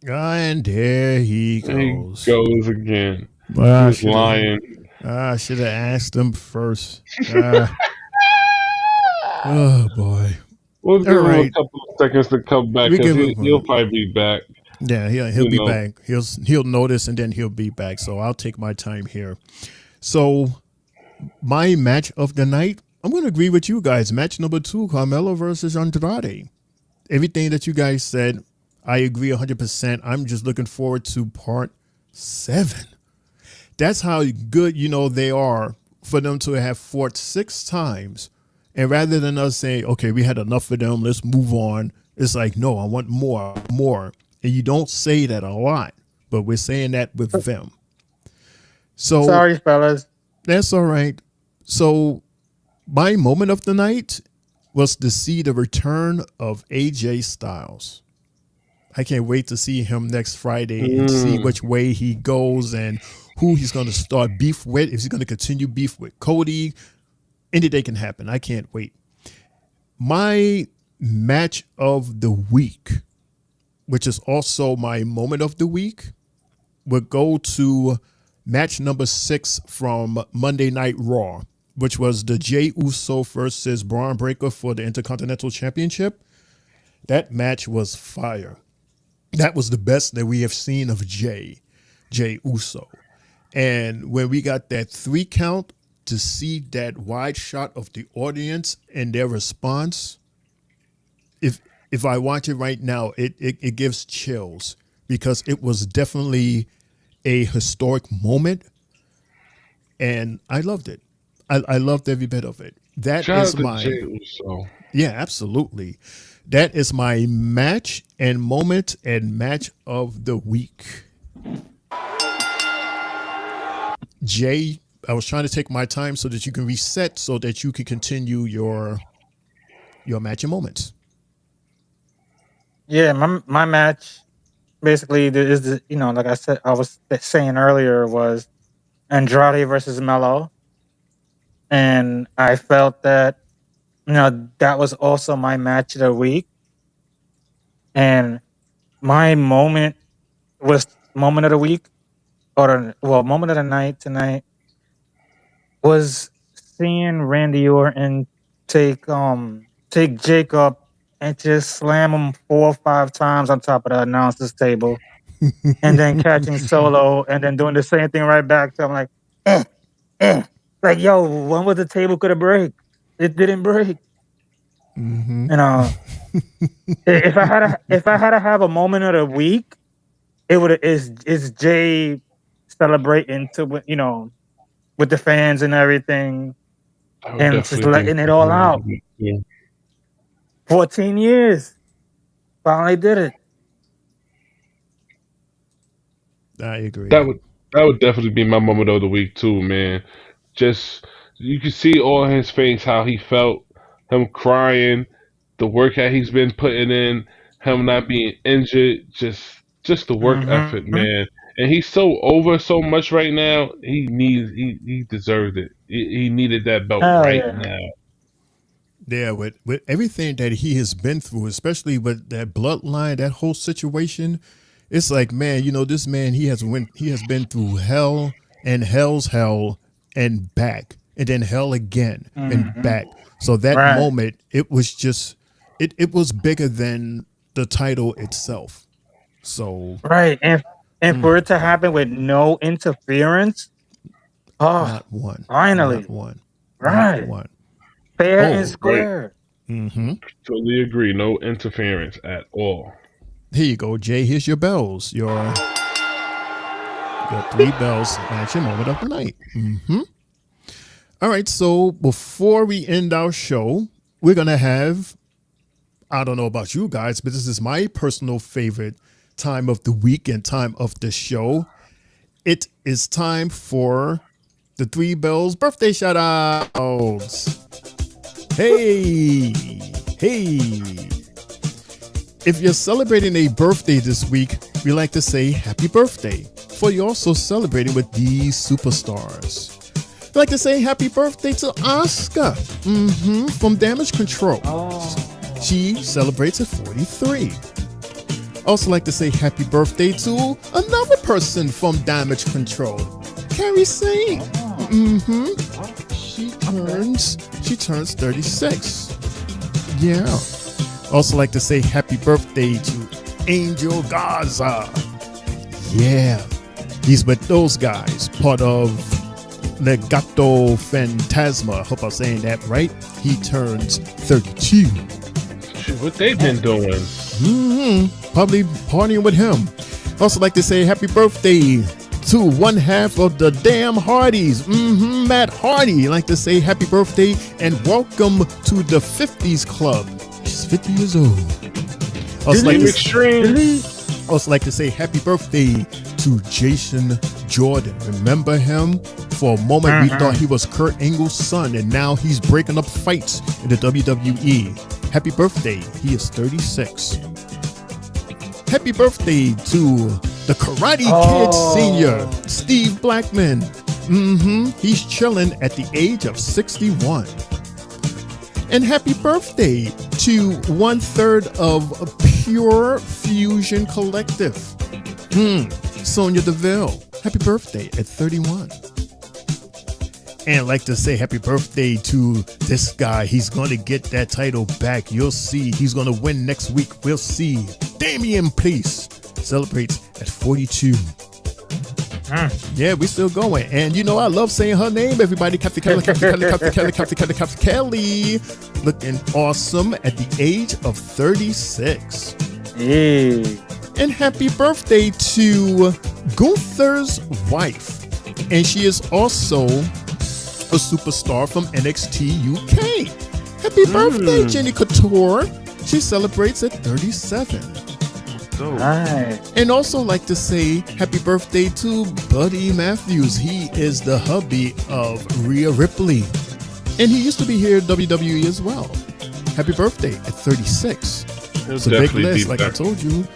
And there he goes. He goes again. Well, He's lying. I should have asked him first. Oh, boy. We'll give him a couple of seconds to come back because he'll probably be back. Yeah, he'll be back. He'll notice and then he'll be back. So I'll take my time here. So my match of the night, I'm going to agree with you guys. Match number 2, Carmelo versus Andrade. Everything that you guys said, I agree 100%. I'm just looking forward to Part 7. That's how good, they are for them to have fought 6 times. And rather than us saying, okay, we had enough of them, let's move on. It's like, no, I want more. And you don't say that a lot, but we're saying that with them. So sorry, fellas. That's all right. So my moment of the night was to see the return of AJ Styles. I can't wait to see him next Friday and see which way he goes and who he's going to start beef with. If he's going to continue beef with Cody, any day can happen. I can't wait. My match of the week, which is also my moment of the week, would go to match number 6 from Monday Night Raw, which was the Jey Uso versus Braun Breaker for the Intercontinental Championship. That match was fire. That was the best that we have seen of Jay Uso. And when we got that 3 count, to see that wide shot of the audience and their response, if I watch it right now, it gives chills, because it was definitely a historic moment, and I loved it. I loved every bit of it. That Shout is out to my Jay Uso. Yeah, absolutely. That is my match and moment and match of the week. Jay, I was trying to take my time so that you can reset, so that you can continue your match and moments. Yeah, my match basically is the, like I said, I was saying earlier, was Andrade versus Melo, and I felt that that was also my match of the week, and my moment of the week, moment of the night tonight was seeing Randy Orton take Jacob and just slam him 4 or 5 times on top of the announcer's table, and then catching Solo, and then doing the same thing right back to him, like, eh, eh. Like, yo, when was the table gonna break? It didn't break. Mm-hmm. If I had to have a moment of the week, is Jay celebrating with the fans and everything, I would and just definitely think letting it all out. yeah. 14 years, finally did it. I agree. That would definitely be my moment of the week too, man. Just you can see on his face how he felt, him crying, the work that he's been putting in, him not being injured, just the work effort, man. And he's so over so much right now. He deserved it. He needed that belt Hell right yeah. now. Yeah, with everything that he has been through, especially with that bloodline, that whole situation, it's like, man, this man, he has been through hell and hell's hell and back, and then hell again and back. So that moment, it was just it was bigger than the title itself. So Right, and for it to happen with no interference, not one, finally, not one, right, not one. fair Oh, and right. square. Mm-hmm. Totally agree. No interference at all. Here you go, Jay. Here's your bells. Your 3 bells match your moment of the night. Mm-hmm. All right. So before we end our show, we're gonna have, I don't know about you guys, but this is my personal favorite time of the week and time of the show. It is time for the 3 bells birthday shout outs. Hey. If you're celebrating a birthday this week, we like to say happy birthday. For you're also celebrating with these superstars. We like to say happy birthday to Asuka from Damage Control. She celebrates at 43. Also like to say happy birthday to another person from Damage Control, Carrie Singh. She turns 36. Yeah. Also like to say happy birthday to Angel Gaza. Yeah. He's with those guys, part of Legato Fantasma. Hope I'm saying that right. He turns 32. Shit, what they been doing? Probably partying with him. Also like to say happy birthday to one half of the Damn Hardys, Matt Hardy. Like to say happy birthday and welcome to the 50s Club. She's 50 years old. Also like to say happy birthday to Jason Jordan. Remember him? For a moment we thought he was Kurt Angle's son, and now he's breaking up fights in the WWE. Happy birthday. He is 36. Happy birthday to the Karate Kid Senior, Steve Blackman. He's chilling at the age of 61. And happy birthday to 1/3 of Pure Fusion Collective, Sonia Deville. Happy birthday at 31. And I'd like to say happy birthday to this guy. He's going to get that title back. You'll see. He's going to win next week. We'll see. Damian Priest celebrates at 42. Yeah, we still going. And you know, I love saying her name, everybody. Kathy Kelly. Looking awesome at the age of 36. Hey. And happy birthday to Gunther's wife. And she is also a superstar from NXT UK. Happy birthday, Jenny Couture. She celebrates at 37. Nice. And also like to say happy birthday to Buddy Matthews. He is the hubby of Rhea Ripley. And he used to be here at WWE as well. Happy birthday at 36. It's a big list, like I told you.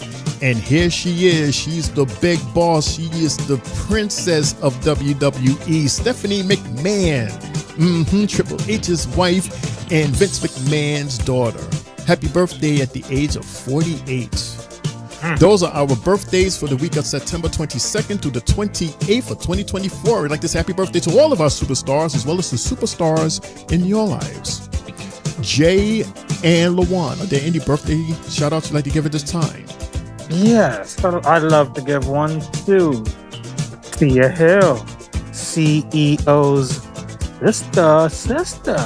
And here she is. She's the big boss. She is the princess of WWE, Stephanie McMahon. Triple H's wife and Vince McMahon's daughter. Happy birthday at the age of 48. Those are our birthdays for the week of September 22nd to the 28th of 2024. We'd like to say happy birthday to all of our superstars as well as the superstars in your lives. Jay and Lawan, are there any birthday shout outs you'd like to give at this time? Yes, I'd love to give one to Tia Hill, CEO's sister.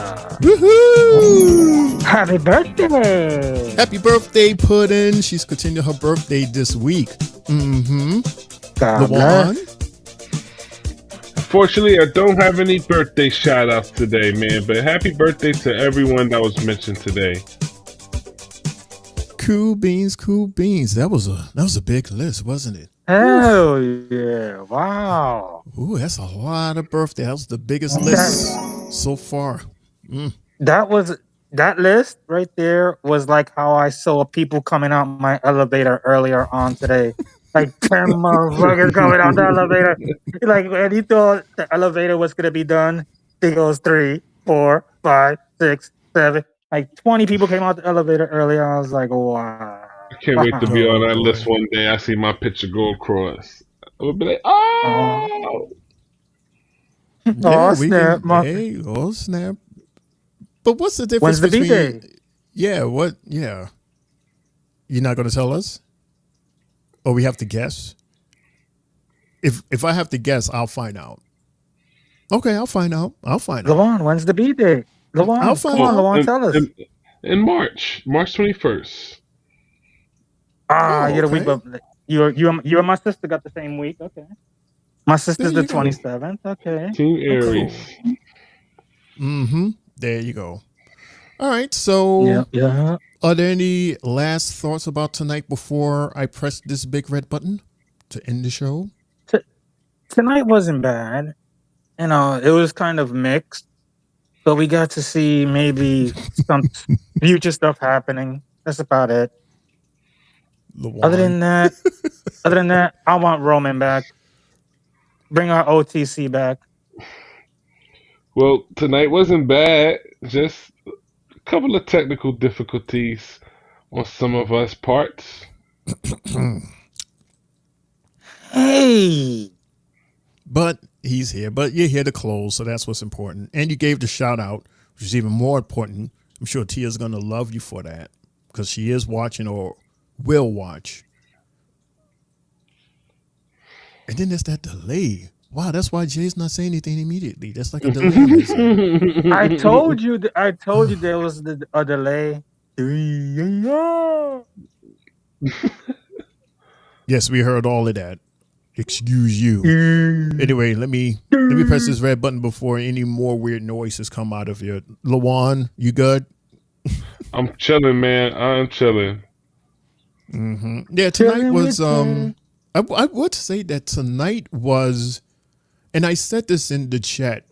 Woohoo! Happy birthday! Happy birthday, Puddin'. She's continuing her birthday this week. God bless. Unfortunately, I don't have any birthday shout outs today, man, but happy birthday to everyone that was mentioned today. Cool beans. That was a big list, wasn't it? Hell yeah. Wow. Ooh, that's a lot of birthdays. That was the biggest list so far. That list right there was like how I saw people coming out my elevator earlier on today. Like 10 motherfuckers coming out the elevator. Like, and he thought the elevator was gonna be done. He goes 3, 4, 5, 6, 7. Like 20 people came out the elevator earlier. I was like, wow. I can't wait to be on that list one day. I see my picture go across. I would be like, oh! Yeah, snap. Oh, snap. But what's the difference When's the between... B-Day? Yeah, what? Yeah. You're not going to tell us? Or we have to guess? If I have to guess, I'll find out. Okay, I'll find out. Lavon, when's the B-Day? Lavon, I'll find come on, out. Lavon, tell us. In March 21st. You're the week, but you and my sister got the same week. Okay. My sister's the 27th. Okay. Team Aries. Cool. There you go. All right. So, yeah. Are there any last thoughts about tonight before I press this big red button to end the show? Tonight wasn't bad. You know, it was kind of mixed, but we got to see maybe some future stuff happening. That's about it. Other than that, I want Roman back. Bring our OTC back. Well, tonight wasn't bad. Just a couple of technical difficulties on some of us parts. Hey! But he's here. But you're here to close, so that's what's important. And you gave the shout out, which is even more important. I'm sure Tia's going to love you for that because she is watching or will watch. And then there's that delay. Wow, that's why Jay's not saying anything immediately. That's like a delay. I told you there was a delay. Yes, we heard all of that. Excuse you. Anyway, let me press this red button before any more weird noises come out of you. Lawan, you good? I'm chilling, man. I'm chilling. Yeah, tonight was I would say that tonight was, and I said this in the chat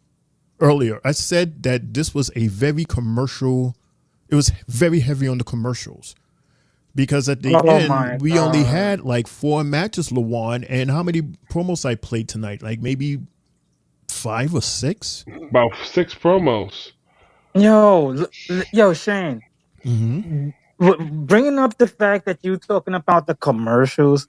earlier. I said that this was a very commercial. It was very heavy on the commercials. Because at the end, we only had like 4 matches, Lawan. And how many promos I played tonight? Like maybe 5 or 6? About 6 promos. Yo, Shane. Bringing up the fact that you talking about the commercials,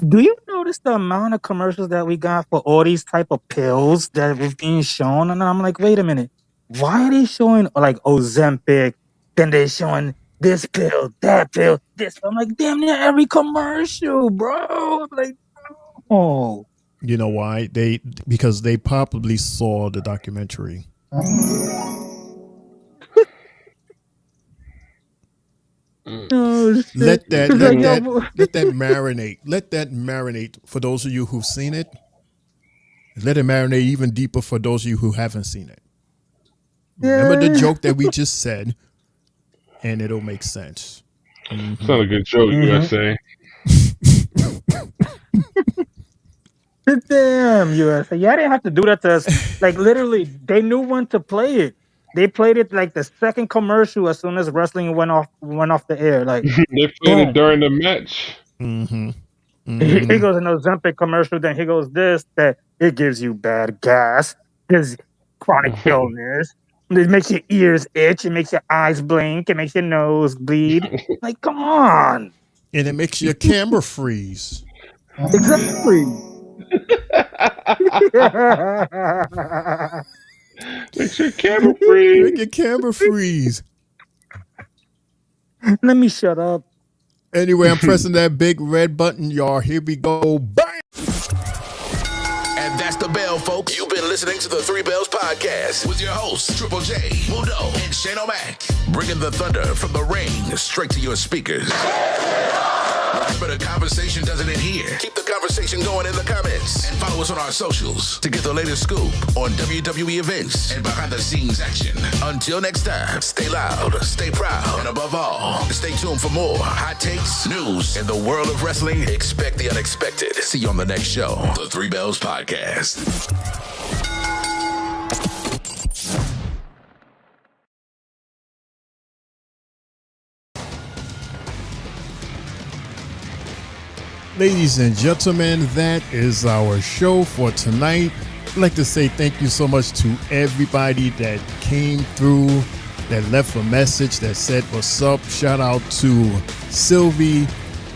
do you know noticed the amount of commercials that we got for all these type of pills that was being shown? And I'm like, wait a minute. Why are they showing like Ozempic? Then they showing this pill, that pill, this. I'm like, damn near every commercial, bro. I'm like, oh. You know why? Because they probably saw the documentary. Oh, shit. Let that It's let like, that yo, let that marinate. Let that marinate for those of you who've seen it. Let it marinate even deeper for those of you who haven't seen it. Remember the joke that we just said, and it'll make sense. It's not a good joke, USA. Damn, USA. Yeah, they have to do that to us. Like, literally, they knew when to play it. They played it like the second commercial as soon as wrestling went off the air. Like, They played it during the match. Mm-hmm. He goes an Ozempic commercial, then he goes this, that it gives you bad gas, gives chronic illness, it makes your ears itch, it makes your eyes blink, it makes your nose bleed. Like, come on. And it makes your camera freeze. Exactly. Makes your camera freeze. Make your camera freeze. Let me shut up. Anyway, I'm pressing that big red button, y'all. Here we go. Bang! And that's the bell, folks. You've been listening to the Three Bells Podcast with your hosts, Triple J, Mundo, and Shane O'Mac. Bringing the thunder from the ring straight to your speakers. Remember, the conversation doesn't end here. Keep the conversation going in the comments. And follow us on our socials to get the latest scoop on WWE events and behind-the-scenes action. Until next time, stay loud, stay proud, and above all, stay tuned for more hot takes, news, and the world of wrestling. Expect the unexpected. See you on the next show, the Three Bells Podcast. Ladies and gentlemen, that is our show for tonight. I'd like to say thank you so much to everybody that came through, that left a message, that said what's up. Shout out to Sylvie.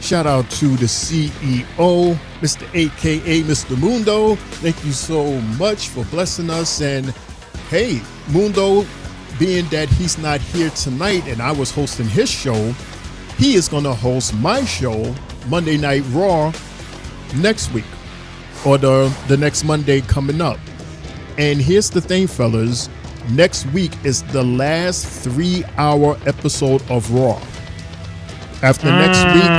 Shout out to the CEO, Mr. AKA Mr. Mundo. Thank you so much for blessing us. And hey, Mundo, being that he's not here tonight and I was hosting his show, he is going to host my show, Monday Night Raw, next week, or the next Monday coming up. And here's the thing, fellas. Next week is the last 3-hour episode of Raw. After next week,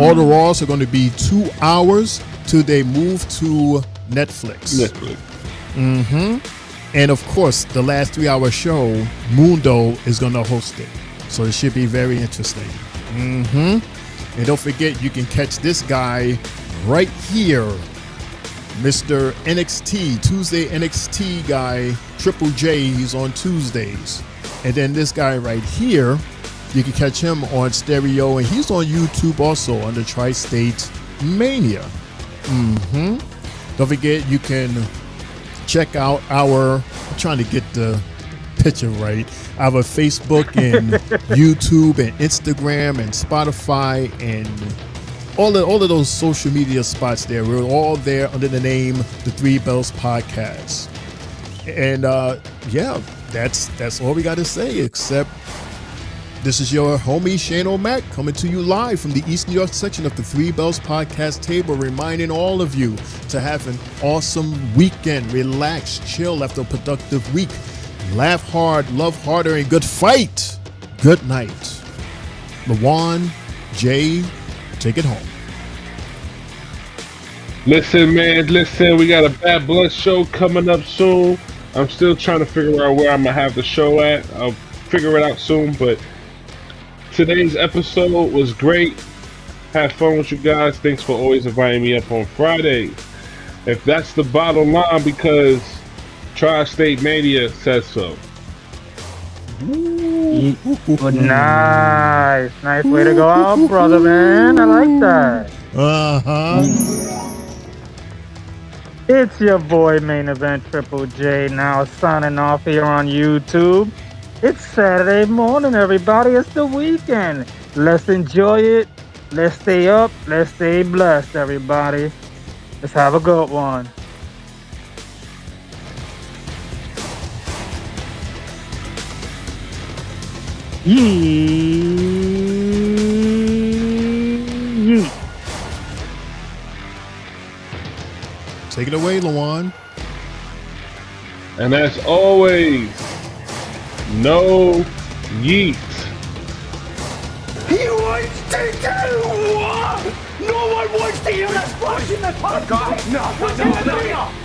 all the Raws are going to be 2 hours till they move to Netflix. And of course, the last 3-hour show, Mundo is going to host it. So it should be very interesting. And don't forget, you can catch this guy right here, Mr. NXT, Tuesday NXT guy, Triple J. He's on Tuesdays. And then this guy right here, you can catch him on stereo, and he's on YouTube also under Tri-State Mania. Don't forget, you can check out our, I'm trying to get the picture right, our Facebook and YouTube and Instagram and Spotify and all of those social media spots there. We're all there under the name The Three Bells Podcast. And yeah, that's all we got to say, except this is your homie Shane O'Mac coming to you live from the East New York section of the Three Bells Podcast table, reminding all of you to have an awesome weekend. Relax, chill after a productive week. Laugh hard, love harder, and good fight. Good night. Lawan, Jay, take it home. Listen, man, we got a Bad Blood show coming up soon. I'm still trying to figure out where I'm going to have the show at. I'll figure it out soon, but today's episode was great. Had fun with you guys. Thanks for always inviting me up on Fridays. If that's the bottom line, because Tri-State Mania says so. Nice way to go out, brother, man. I like that. It's your boy, Main Event Triple J, now signing off here on YouTube. It's Saturday morning, everybody. It's the weekend. Let's enjoy it. Let's stay up. Let's stay blessed, everybody. Let's have a good one. Yee. Take it away, Lawan. And as always, no yeet. He wants to do what? No one wants to hear us pushing the puck. No.